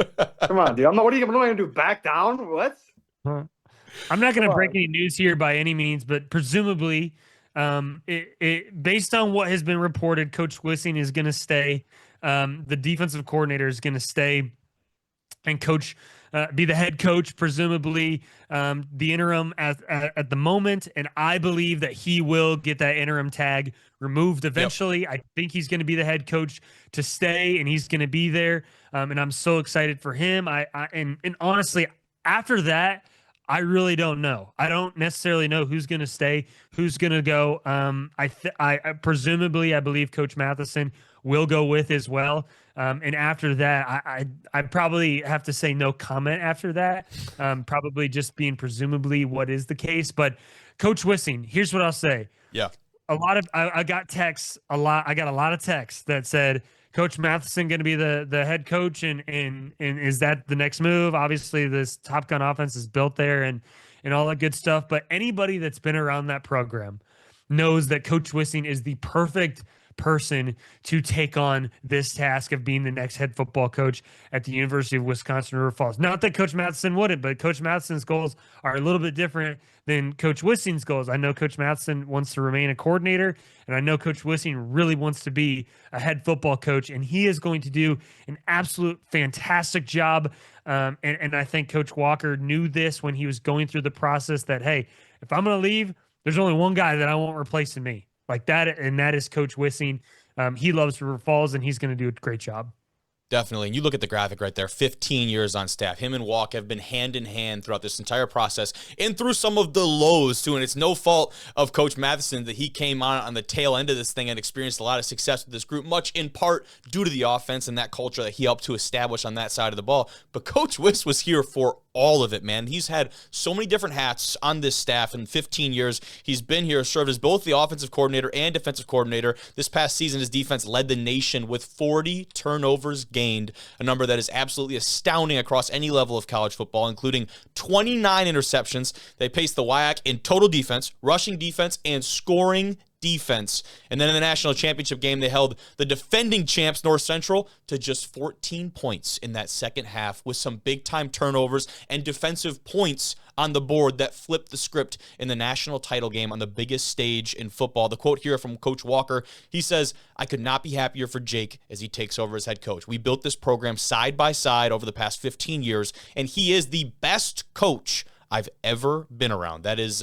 Come on, dude. What am I going to do? Back down? What? I'm not going to break any news here by any means, but presumably, based on what has been reported, Coach Wissing is going to stay. The defensive coordinator is going to stay, and be the head coach, presumably the interim at the moment. And I believe that he will get that interim tag removed eventually. Yep. I think he's going to be the head coach to stay, and he's going to be there. And I'm so excited for him. And honestly, after that, I really don't know. I don't necessarily know who's going to stay, who's going to go. I presumably, I believe Coach Matheson will go with as well. And after that, I probably have to say no comment after that. Probably just being presumably what is the case. But Coach Wissing, here's what I'll say. Yeah. I got texts a lot. I got a lot of texts that said, Coach Matheson going to be the head coach, and is that the next move? Obviously, this Top Gun offense is built there, and all that good stuff. But anybody that's been around that program knows that Coach Wissing is the perfect person to take on this task of being the next head football coach at the University of Wisconsin River Falls. Not that Coach Matheson wouldn't, but Coach Matheson's goals are a little bit different than Coach Wissing's goals. I know Coach Matheson wants to remain a coordinator, and I know Coach Wissing really wants to be a head football coach, and he is going to do an absolute fantastic job. And I think Coach Walker knew this when he was going through the process that, hey, if I'm going to leave, there's only one guy that I won't replacing me. Like that, and that is Coach Wissing. He loves River Falls, and he's going to do a great job. Definitely. And you look at the graphic right there, 15 years on staff. Him and Walk have been hand in hand throughout this entire process and through some of the lows too. And it's no fault of Coach Matheson that he came on the tail end of this thing and experienced a lot of success with this group, much in part due to the offense and that culture that he helped to establish on that side of the ball. But Coach Wiss was here for all of it, man. He's had so many different hats on this staff in 15 years. He's been here, served as both the offensive coordinator and defensive coordinator. This past season, his defense led the nation with 40 turnovers gained, a number that is absolutely astounding across any level of college football, including 29 interceptions. They paced the WIAC in total defense, rushing defense, and scoring defense. And then in the national championship game, they held the defending champs North Central to just 14 points in that second half with some big-time turnovers and defensive points on the board that flipped the script in the national title game on the biggest stage in football. The quote here from Coach Walker, he says, "I could not be happier for Jake as he takes over as head coach. We built this program side by side over the past 15 years, and he is the best coach I've ever been around." That is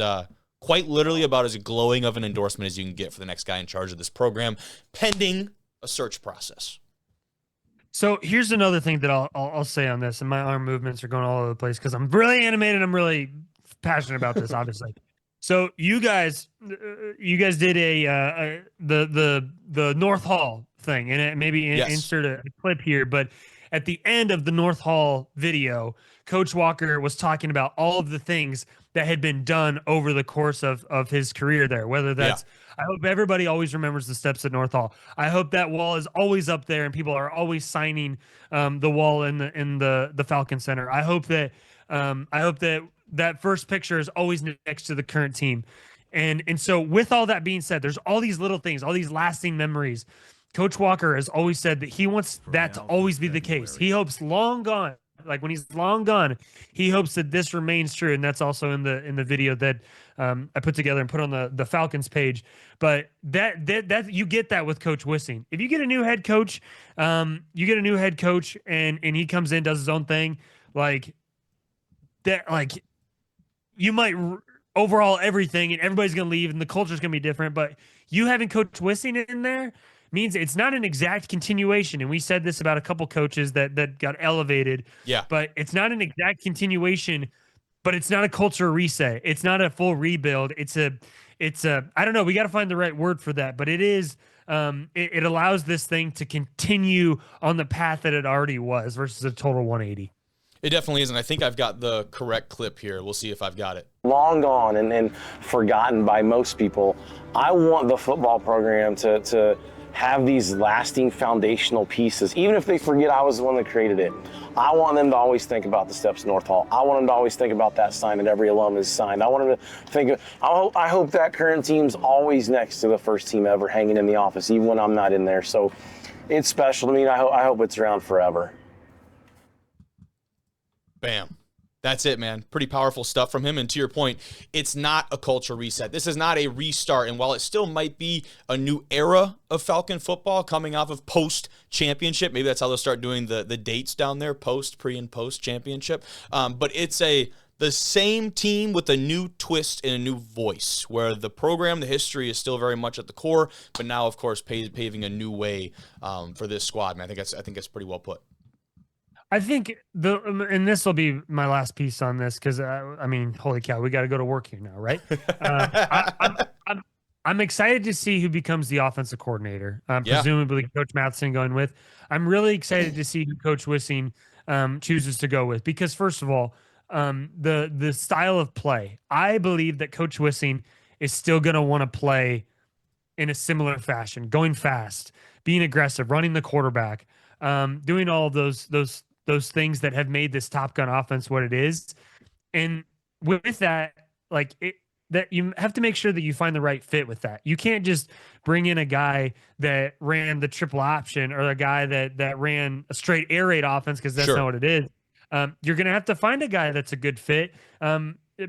quite literally about as glowing of an endorsement as you can get for the next guy in charge of this program, pending a search process. So here's another thing that I'll say on this, and my arm movements are going all over the place because I'm really animated. I'm really passionate about this, obviously. So you guys did the North Hall thing, and maybe insert a clip here, but at the end of the North Hall video, Coach Walker was talking about all of the things that had been done over the course of his career there, whether that's, I hope everybody always remembers the steps at North Hall. I hope that wall is always up there and people are always signing the wall in the Falcon Center. I hope that that first picture is always next to the current team. And so with all that being said, there's all these little things, all these lasting memories. Coach Walker has always said that he wants that to always be the case. He hopes long gone, like when he's long gone, he hopes that this remains true. And that's also in the video that I put together and put on the Falcons page. But that you get that with Coach Wissing. If you get a new head coach, and he comes in, does his own thing, like that, like you might overhaul everything and everybody's going to leave and the culture's going to be different. But you having Coach Wissing in there means it's not an exact continuation. And we said this about a couple coaches that got elevated. Yeah. But it's not an exact continuation, but it's not a culture reset. It's not a full rebuild. It's a I don't know. We got to find the right word for that, but it is, it allows this thing to continue on the path that it already was versus a total 180. It definitely is, and I think I've got the correct clip here. We'll see if I've got it. Long gone and forgotten by most people. I want the football program to have these lasting foundational pieces, even if they forget I was the one that created it. I want them to always think about the steps of North Hall. I want them to always think about that sign that every alum has signed. I want them to think, I hope that current team's always next to the first team ever hanging in the office, even when I'm not in there. So it's special to me, and I hope it's around forever. Bam. That's it, man. Pretty powerful stuff from him. And to your point, it's not a culture reset. This is not a restart. And while it still might be a new era of Falcon football coming off of post-championship, maybe that's how they'll start doing the dates down there, post, pre, and post-championship. But it's the same team with a new twist and a new voice, where the program, the history is still very much at the core, but now, of course, paving a new way for this squad. Man, I think that's pretty well put. I think and this will be my last piece on this, because I mean, holy cow, we got to go to work here now, right? I'm excited to see who becomes the offensive coordinator. Presumably, Coach Matheson going with. I'm really excited to see who Coach Wissing chooses to go with, because first of all, the style of play, I believe that Coach Wissing is still going to want to play in a similar fashion, going fast, being aggressive, running the quarterback, doing all of those things that have made this Top Gun offense what it is. And with that, that you have to make sure that you find the right fit with that. You can't just bring in a guy that ran the triple option, or a guy that ran a straight air raid offense, because that's not what it is. You're going to have to find a guy that's a good fit.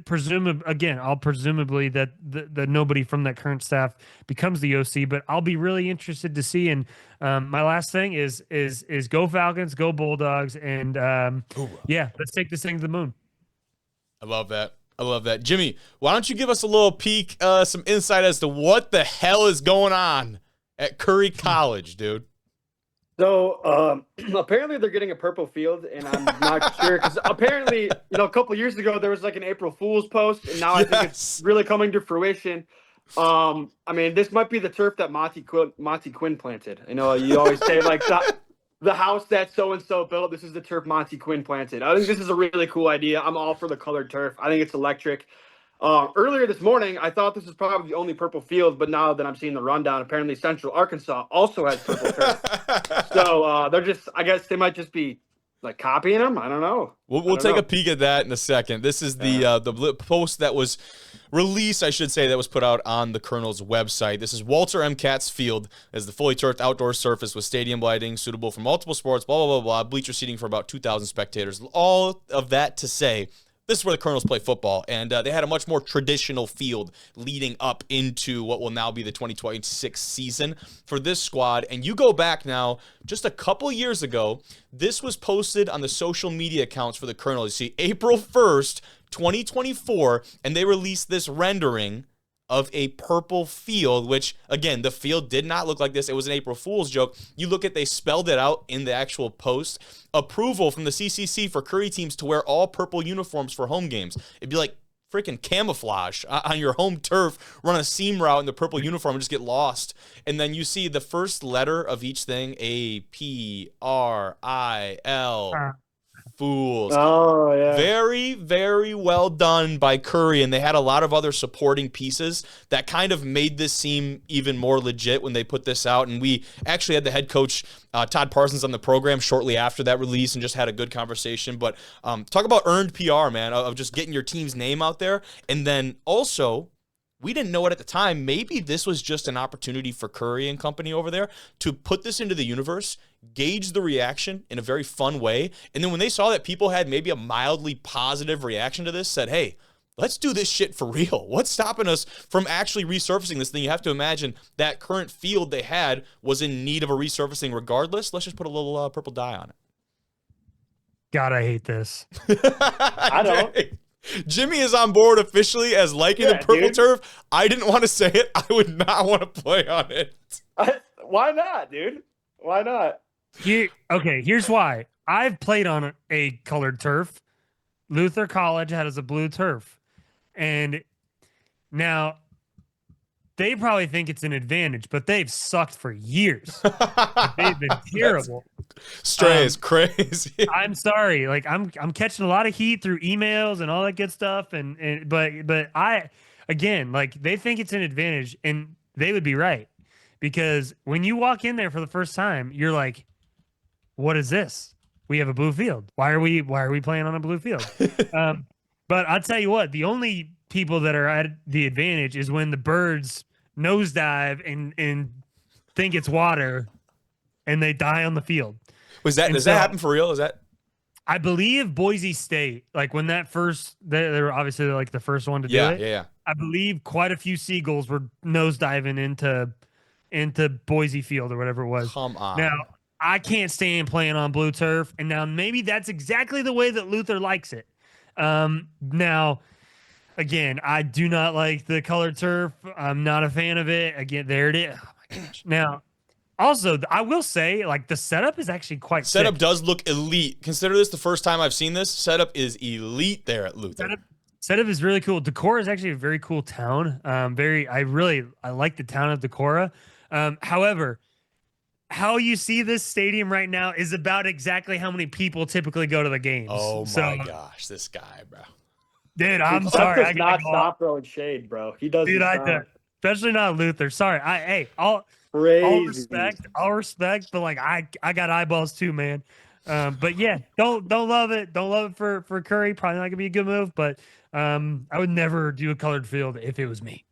Presumably that the nobody from that current staff becomes the OC, but I'll be really interested to see. And my last thing is go Falcons, go Bulldogs, and let's take this thing to the moon. I love that. Jimmy, why don't you give us a little peek, some insight as to what the hell is going on at Curry College, dude? So apparently they're getting a purple field, and I'm not sure, because apparently, a couple of years ago there was like an April Fool's post, and now I think it's really coming to fruition. I mean, this might be the turf that Monty Quinn planted. You always say like the house that so and so built. This is the turf Monty Quinn planted. I think this is a really cool idea. I'm all for the colored turf. I think it's electric. Earlier this morning, I thought this was probably the only purple field, but now that I'm seeing the rundown, apparently Central Arkansas also has purple turf. So they're just, I guess they might just be like copying them. I don't know. We'll take a peek at that in a second. This is the post that was released, I should say, that was put out on the Colonel's website. This is Walter M. Katz Field as the fully turfed outdoor surface with stadium lighting suitable for multiple sports, blah, blah, blah, blah, bleacher seating for about 2,000 spectators. All of that to say, this is where the Colonels play football, and they had a much more traditional field leading up into what will now be the 2026 season for this squad. And you go back now, just a couple years ago, this was posted on the social media accounts for the Colonels. You see, April 1st, 2024, and they released this rendering of a purple field, which, again, the field did not look like this. It was an April Fool's joke. You look at, they spelled it out in the actual post. Approval from the CCC for Curry teams to wear all purple uniforms for home games. It'd be like freaking camouflage on your home turf, run a seam route in the purple uniform and just get lost. And then you see the first letter of each thing, APRIL. Fools. Oh, yeah. Very, very well done by Curry, and they had a lot of other supporting pieces that kind of made this seem even more legit when they put this out. And we actually had the head coach, Todd Parsons, on the program shortly after that release and just had a good conversation. But talk about earned PR, man, of just getting your team's name out there. And then also, we didn't know it at the time. Maybe this was just an opportunity for Curry and company over there to put this into the universe, gauge the reaction in a very fun way. And then when they saw that people had maybe a mildly positive reaction to this, said, hey, let's do this shit for real. What's stopping us from actually resurfacing this thing? You have to imagine that current field they had was in need of a resurfacing regardless. Let's just put a little purple dye on it. God, I hate this. I don't. Jimmy is on board officially as liking the purple turf. I didn't want to say it. I would not want to play on it. Why not, dude? Why not? Here's why. I've played on a colored turf. Luther College has a blue turf. And now they probably think it's an advantage, but they've sucked for years. They've been terrible. Stray is crazy. I'm sorry. Like I'm catching a lot of heat through emails and all that good stuff. But I, again, like they think it's an advantage, and they would be right, because when you walk in there for the first time, you're like, what is this? We have a blue field. Why are we playing on a blue field? But I'll tell you what, the only people that are at the advantage is when the birds nosedive and think it's water and they die on the field. Does that happen for real? Is that? I believe Boise State, like when that first, they were obviously like the first one to do it. Yeah. I believe quite a few seagulls were nosediving into Boise Field or whatever it was. Come on. Now, I can't stand playing on blue turf, and now maybe that's exactly the way that Luther likes it. Now, again, I do not like the colored turf. I'm not a fan of it. Again, there it is. Oh my gosh. Now, also, I will say, like, the setup is actually quite Setup sick. does look elite. Consider this the first time I've seen this. Setup is elite there at Luther. Setup is really cool. Decorah is actually a very cool town. I like the town of Decorah. However, how you see this stadium right now is about exactly how many people typically go to the games. Oh my gosh, this guy, bro. Dude, I'm Dude, sorry. Does not stop throwing shade, bro. He does. Dude, especially not Luther. Sorry. I'll respect, but like I got eyeballs too, man. But yeah, don't love it. Don't love it for Curry. Probably not gonna be a good move, but I would never do a colored field if it was me.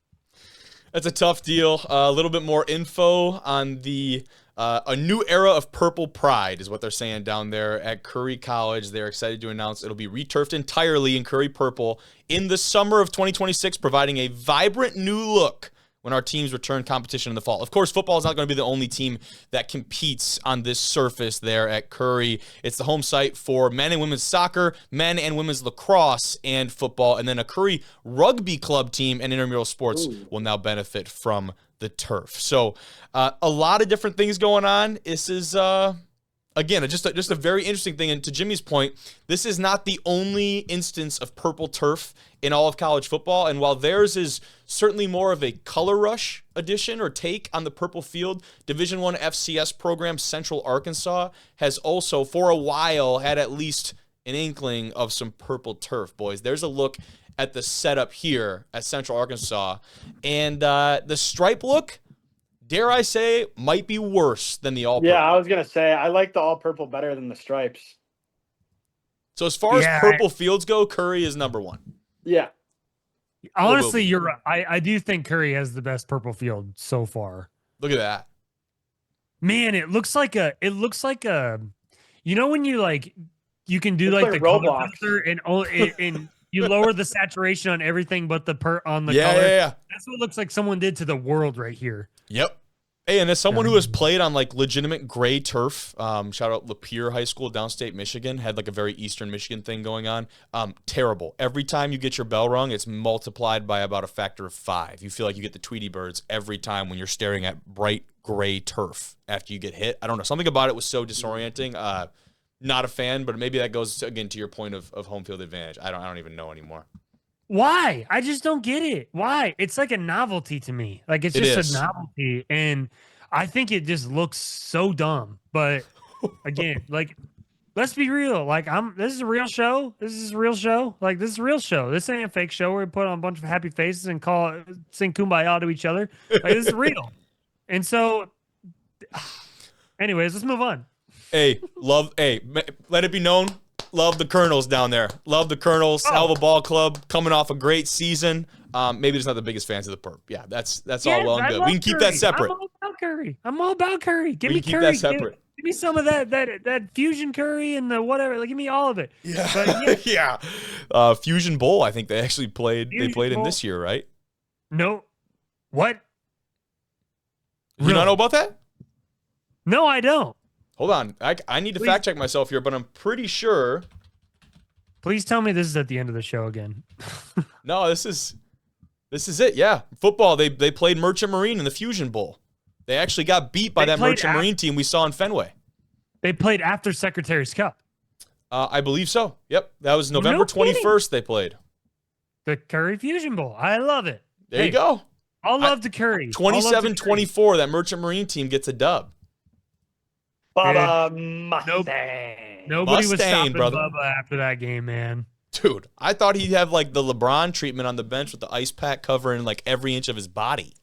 That's a tough deal. A little bit more info on the a new era of purple pride is what they're saying down there at Curry College. They're excited to announce it'll be returfed entirely in Curry purple in the summer of 2026, providing a vibrant new look when our teams return competition in the fall. Of course, football is not going to be the only team that competes on this surface there at Curry. It's the home site for men and women's soccer, men and women's lacrosse, and football. And then a Curry rugby club team and intramural sports will now benefit from the turf. So a lot of different things going on. This is, again, just a very interesting thing. And to Jimmy's point, this is not the only instance of purple turf in all of college football. And while theirs is certainly more of a color rush edition or take on the purple field, Division I FCS program Central Arkansas has also for a while had at least an inkling of some purple turf, boys. There's a look at the setup here at Central Arkansas. And the stripe look, dare I say, might be worse than the all-purple. Yeah, I was going to say, I like the all-purple better than the stripes. So as far as purple fields go, Curry is number one. Yeah. Honestly, you're right. I do think Curry has the best purple field so far. Look at that. Man, it looks like a, you know, when you you can do It's like the color Roblox. filter and you lower the saturation on everything but the color. Yeah. That's what it looks like someone did to the world right here. Yep. Hey, and as someone who has played on like legitimate gray turf, shout out Lapeer High School, downstate Michigan, had like a very Eastern Michigan thing going on. Terrible. Every time you get your bell rung, it's multiplied by about a factor of 5. You feel like you get the Tweety birds every time when you're staring at bright gray turf after you get hit. I don't know. Something about it was so disorienting. Not a fan, but maybe that goes again to your point of home field advantage. I don't even know anymore. Why? I just don't get it. Why? It's like a novelty to me. Like it's just a novelty, and I think it just looks so dumb. But again, like let's be real. Like this is a real show. This is a real show. Like this is a real show. This ain't a fake show where we put on a bunch of happy faces and sing kumbaya to each other. Like this is real. And so, anyways, let's move on. Hey, let it be known. Love the Colonels down there. Love the Colonels. Hell of a ball club coming off a great season. Maybe just not the biggest fans of the perp. Yeah, that's all well and good. We can keep that separate. I'm all about Curry. Give me keep Curry. that separate. Give me some of that fusion curry and the whatever. Like, give me all of it. Yeah, but, yeah. Fusion Bowl. I think they actually played. They played in this year, right? No. What? You not know about that? No, I don't. Hold on. I need to fact check myself here, but I'm pretty sure. Please tell me this is at the end of the show again. No, this is it. Yeah, football. They played Merchant Marine in the Fusion Bowl. They actually got beat by that Merchant Marine team we saw in Fenway. They played after Secretary's Cup. I believe so. Yep, that was November 21st. They played The Curry Fusion Bowl. I love it. There you go. All love to Curry. All love to Curry. 27-24, that Merchant Marine team gets a dub. Bubba Nope. Mustang. Nobody was Mustang, stopping brother. Bubba after that game, man. Dude, I thought he'd have like the LeBron treatment on the bench with the ice pack covering like every inch of his body.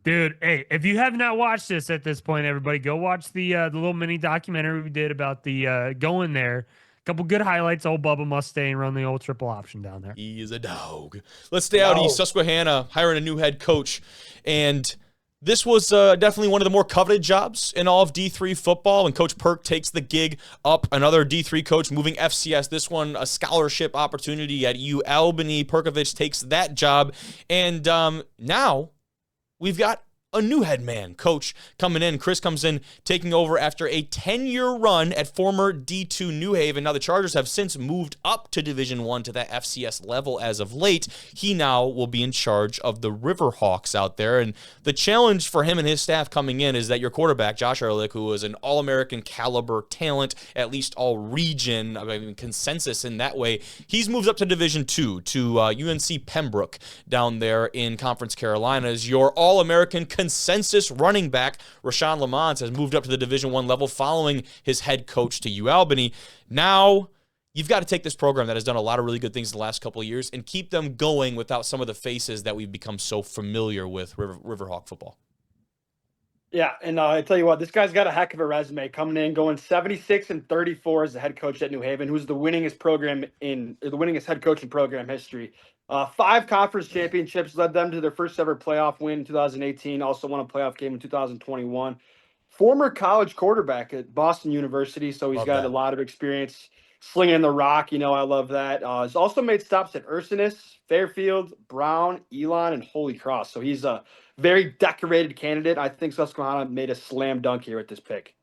Dude, hey, if you have not watched this at this point, everybody, go watch the little mini documentary we did about the going there. A couple good highlights. Old Bubba Mustang run the old triple option down there. He is a dog. Let's stay out east. Susquehanna hiring a new head coach. And this was definitely one of the more coveted jobs in all of D3 football. And Coach Perk takes the gig up, another D3 coach moving FCS. This one, a scholarship opportunity at UAlbany. Perkovich takes that job. And now we've got a new head man coach coming in. Chris comes in, taking over after a 10-year run at former D2 New Haven. Now the Chargers have since moved up to Division I to that FCS level as of late. He now will be in charge of the Riverhawks out there. And the challenge for him and his staff coming in is that your quarterback, Josh Ehrlich, who is an All-American caliber talent, at least all-region, I mean, consensus in that way, he's moved up to Division II to UNC Pembroke down there in Conference Carolinas. Your All-American consensus running back, Rashawn Lamont, has moved up to the Division I level following his head coach to UAlbany. Now, you've got to take this program that has done a lot of really good things in the last couple of years and keep them going without some of the faces that we've become so familiar with Riverhawk football. Yeah, and I tell you what, this guy's got a heck of a resume coming in, going 76-34 as the head coach at New Haven, who's the winningest head coach in program history. 5 conference championships led them to their first ever playoff win in 2018. Also won a playoff game in 2021. Former college quarterback at Boston University, so he's got a lot of experience slinging the rock. You know, I love that. He's also made stops at Ursinus, Fairfield, Brown, Elon, and Holy Cross. So he's a very decorated candidate. I think Susquehanna made a slam dunk here at this pick.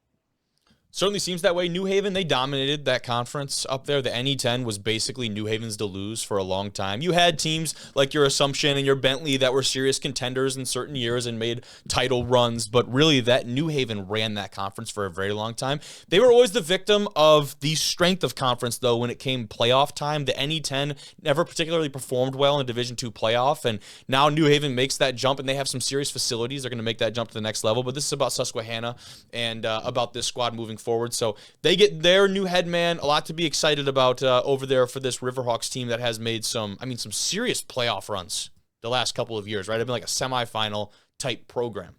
Certainly seems that way. New Haven, they dominated that conference up there. The NE10 was basically New Haven's to lose for a long time. You had teams like your Assumption and your Bentley that were serious contenders in certain years and made title runs, but really that New Haven ran that conference for a very long time. They were always the victim of the strength of conference, though, when it came playoff time. The NE10 never particularly performed well in Division II playoff, and now New Haven makes that jump, and they have some serious facilities. They're going to make that jump to the next level, but this is about Susquehanna and about this squad moving forward. So they get their new head man, a lot to be excited about over there for this Riverhawks team that has made some serious playoff runs the last couple of years, right? I've been like a semifinal type program.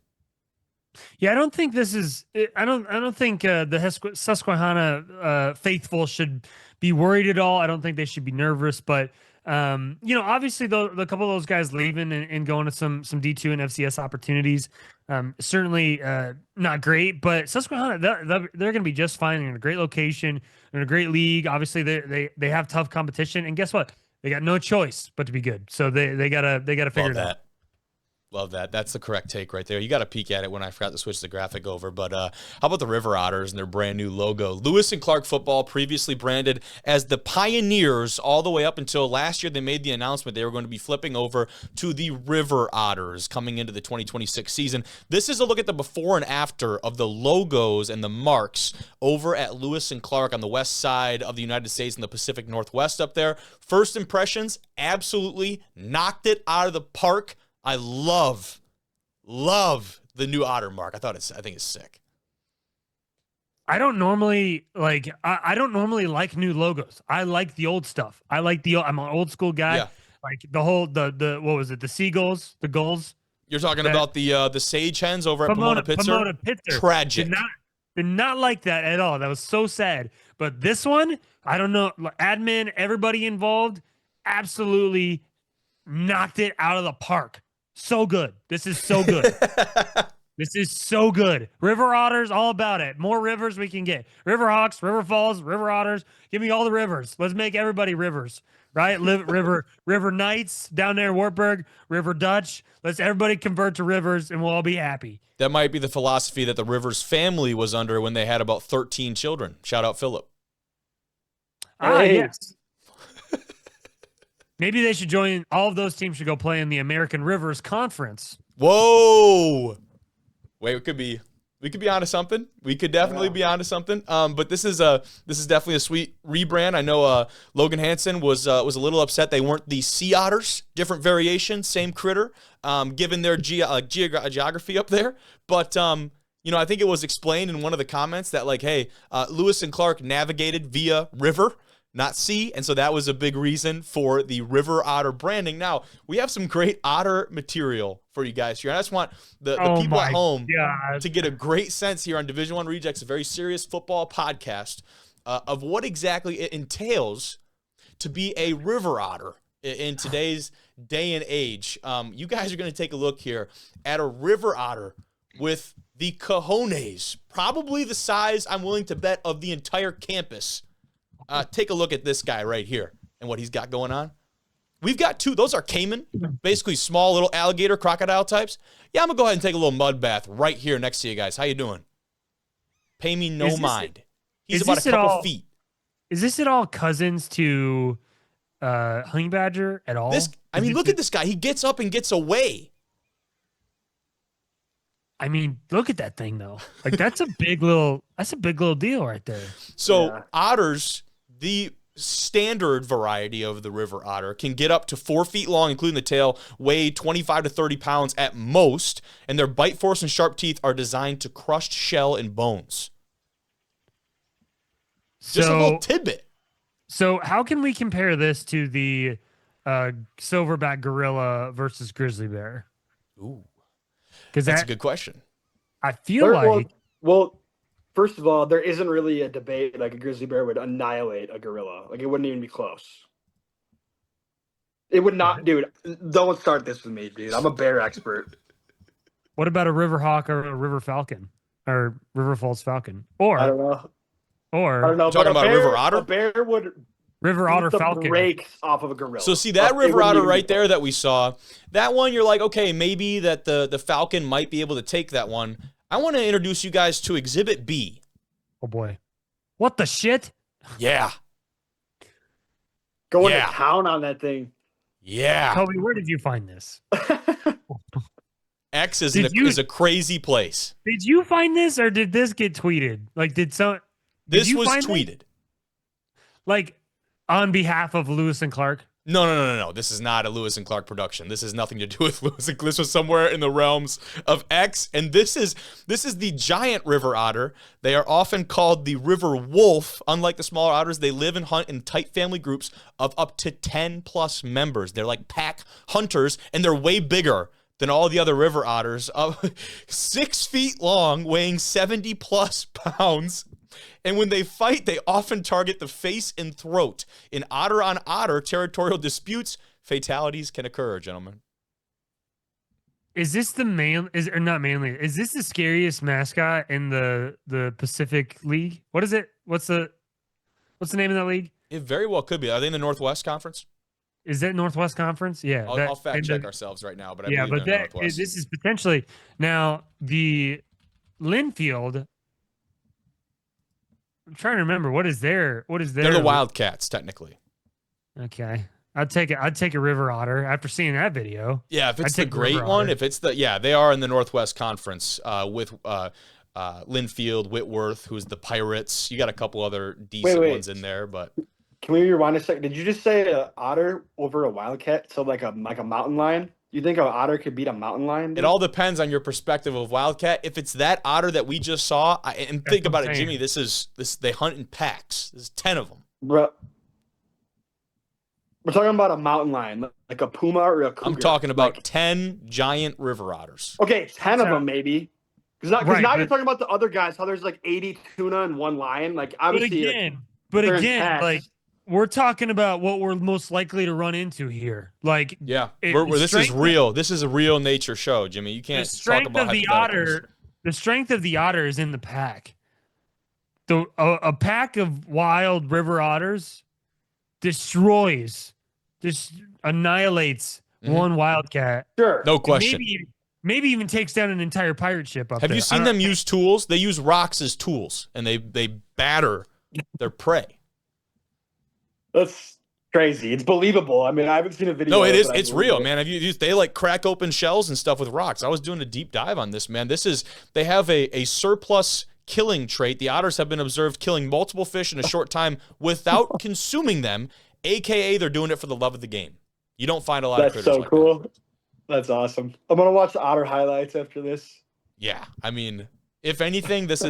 Yeah, I don't think this is. I don't think the Susquehanna faithful should be worried at all. I don't think they should be nervous, but obviously the couple of those guys leaving and going to some D2 and FCS opportunities, certainly not great. But Susquehanna, they're going to be just fine in a great location, in a great league. Obviously, they have tough competition, and guess what? They got no choice but to be good. So they gotta figure it out. Love that. That's the correct take right there. You got to peek at it when I forgot to switch the graphic over. But how about the River Otters and their brand new logo? Lewis and Clark football, previously branded as the Pioneers all the way up until last year. They made the announcement they were going to be flipping over to the River Otters coming into the 2026 season. This is a look at the before and after of the logos and the marks over at Lewis and Clark on the west side of the United States in the Pacific Northwest up there. First impressions, absolutely knocked it out of the park. I love the new otter mark. I think it's sick. I don't normally like new logos. I like the old stuff. I'm an old school guy. Yeah. Like the whole what was it? The seagulls, the gulls. You're talking about the sage hens over at Pomona Pitzer. Tragic. Did not like that at all. That was so sad. But this one, I don't know. Admin, everybody involved, absolutely knocked it out of the park. So good. This is so good. This is so good. River Otters, all about it. More rivers we can get. River Hawks, River Falls, River Otters. Give me all the rivers. Let's make everybody rivers, right? River Knights down there in Wartburg, River Dutch. Let's everybody convert to rivers and we'll all be happy. That might be the philosophy that the Rivers family was under when they had about 13 children. Shout out Philip. Yes. Maybe they should join. All of those teams should go play in the American Rivers Conference. Whoa! Wait, it could be We could be onto something. We could definitely be onto something. But this is definitely a sweet rebrand. I know Logan Hansen was a little upset they weren't the sea otters, different variation, same critter, given their geography up there. But I think it was explained in one of the comments that like, hey, Lewis and Clark navigated via river, not sea, and so that was a big reason for the river otter branding. Now, we have some great otter material for you guys here. I just want the people at home to get a great sense here on Division I Rejects, a very serious football podcast, of what exactly it entails to be a river otter in today's day and age. You guys are going to take a look here at a river otter with the cojones, probably the size, I'm willing to bet, of the entire campus. Take a look at this guy right here and what he's got going on. We've got two. Those are caiman, basically small little alligator crocodile types. Yeah, I'm going to go ahead and take a little mud bath right here next to you guys. How you doing? Pay me no mind. He's about a couple feet. Is this at all cousins to honey badger at all? Look at this guy. He gets up and gets away. I mean, look at that thing though. Like that's a big little deal right there. So otters, the standard variety of the river otter, can get up to 4 feet long, including the tail, weigh 25 to 30 pounds at most, and their bite force and sharp teeth are designed to crush shell and bones. Just a little tidbit. So how can we compare this to the silverback gorilla versus grizzly bear? Ooh. Because that's a good question. I feel like... Well, first of all, there isn't really a debate like a grizzly bear would annihilate a gorilla. Like, it wouldn't even be close. It would not... Dude, don't start this with me, dude. I'm a bear expert. What about a river hawk or a river falcon? Or river falls falcon? Or... I don't know. Or... I don't know. Talking about river otter? A bear would... River otter falcon breaks off of a gorilla. So see that river otter right there that we saw, that one you're like, okay, maybe that the falcon might be able to take that one. I want to introduce you guys to Exhibit B. Oh boy. What the shit? Yeah. Going to town on that thing. Yeah. Kobe, where did you find this? X is a crazy place. Did you find this or did this get tweeted? Like this was tweeted. Like on behalf of Lewis and Clark? No. This is not a Lewis and Clark production. This has nothing to do with Lewis and Clark. This was somewhere in the realms of X. And this is the giant river otter. They are often called the river wolf. Unlike the smaller otters, they live and hunt in tight family groups of up to 10 plus members. They're like pack hunters, and they're way bigger than all the other river otters. 6 feet long, weighing 70 plus pounds. And when they fight, they often target the face and throat. In otter-on-otter territorial disputes, fatalities can occur, gentlemen. Is this not mainly? Is this the scariest mascot in the Pacific League? What is it? What's the name of that league? It very well could be. Are they in the Northwest Conference? Is that Northwest Conference? Yeah. I'll fact check ourselves right now, but I believe they're Northwest. This is potentially now the Linfield. I'm trying to remember what is their. They're the Wildcats, technically. Okay, I'd take a river otter after seeing that video. Yeah, if it's the great one, they are in the Northwest Conference with Linfield, Whitworth, who's the Pirates. You got a couple other decent ones in there, but can we rewind a second? Did you just say an otter over a wildcat? So like a mountain lion? You think an otter could beat a mountain lion? It all depends on your perspective of wildcat. If it's that otter that we just saw, and think about it, Jimmy. This they hunt in packs. There's 10 of them. Bro, we're talking about a mountain lion, like a puma or a cougar. I'm talking about 10 giant river otters. Okay, 10 of them maybe. Because now you're talking about the other guys. How there's like 80 tuna and one lion. Like obviously, but again, like. We're talking about what we're most likely to run into here. Like, this is real. This is a real nature show, Jimmy. You can't talk about the otter. The strength of the otter is in the pack. A pack of wild river otters annihilates one wildcat. Sure, no question. Maybe even takes down an entire pirate ship up there. Have you seen them use tools? They use rocks as tools, and they batter their prey. crazy. It's believable. I mean, I haven't seen a video. No, it is. but I It's believe real, it. man. Have you? They like crack open shells and stuff with rocks. I was doing a deep dive on this, man. They have a surplus killing trait. The otters have been observed killing multiple fish in a short time without consuming them, aka they're doing it for the love of the game. You don't find a lot of That's critters so like cool. that. That's awesome. I'm gonna watch the otter highlights after this. Yeah, I mean, if anything, this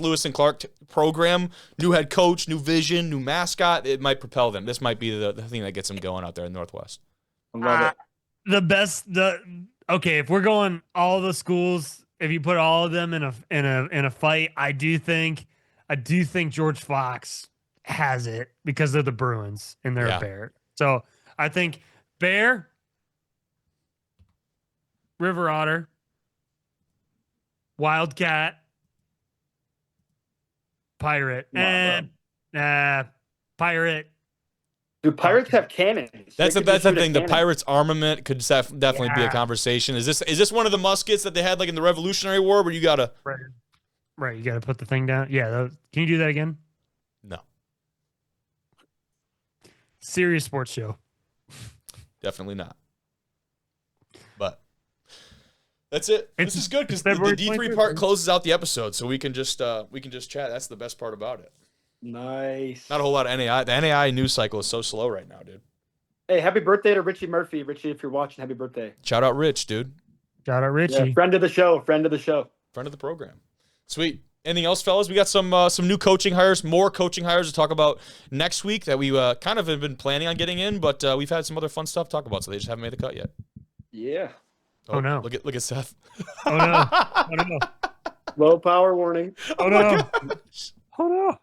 Lewis and Clark program, new head coach, new vision, new mascot. It might propel them. This might be the thing that gets them going out there in the Northwest. I love it. Okay, if we're going all the schools, if you put all of them in a fight, I do think George Fox has it because they're the Bruins and they're a Bear. So I think Bear, River Otter, Wildcat, Pirate, Pirate. Do pirates have cannons? That's They the could best just shoot a thing. The cannon. Pirates' armament could definitely be a Yeah. conversation. Is this one of the muskets that they had like in the Revolutionary War, where you gotta? Right, you got to put the thing down. Yeah, can you do that again? No, Serious sports show. definitely not. But that's it. This is good because the February D3 23rd. part closes out the episode, so we can just chat. That's the best part about it. Nice. Not a whole lot of NAI. The NAI news cycle is so slow right now, dude. Hey, happy birthday to Richie Murphy. Richie, if you're watching, happy birthday. Shout out Rich, dude. Shout out Richie. Yeah, friend of the show. Friend of the show. Friend of the program. Sweet. Anything else, fellas? We got some new coaching hires, more coaching hires to talk about next week that we kind of have been planning on getting in, but we've had some other fun stuff to talk about, so they just haven't made the cut yet. Yeah. Oh, no. Look at Seth. Oh no. Oh no. Low power warning. Oh no. Oh no.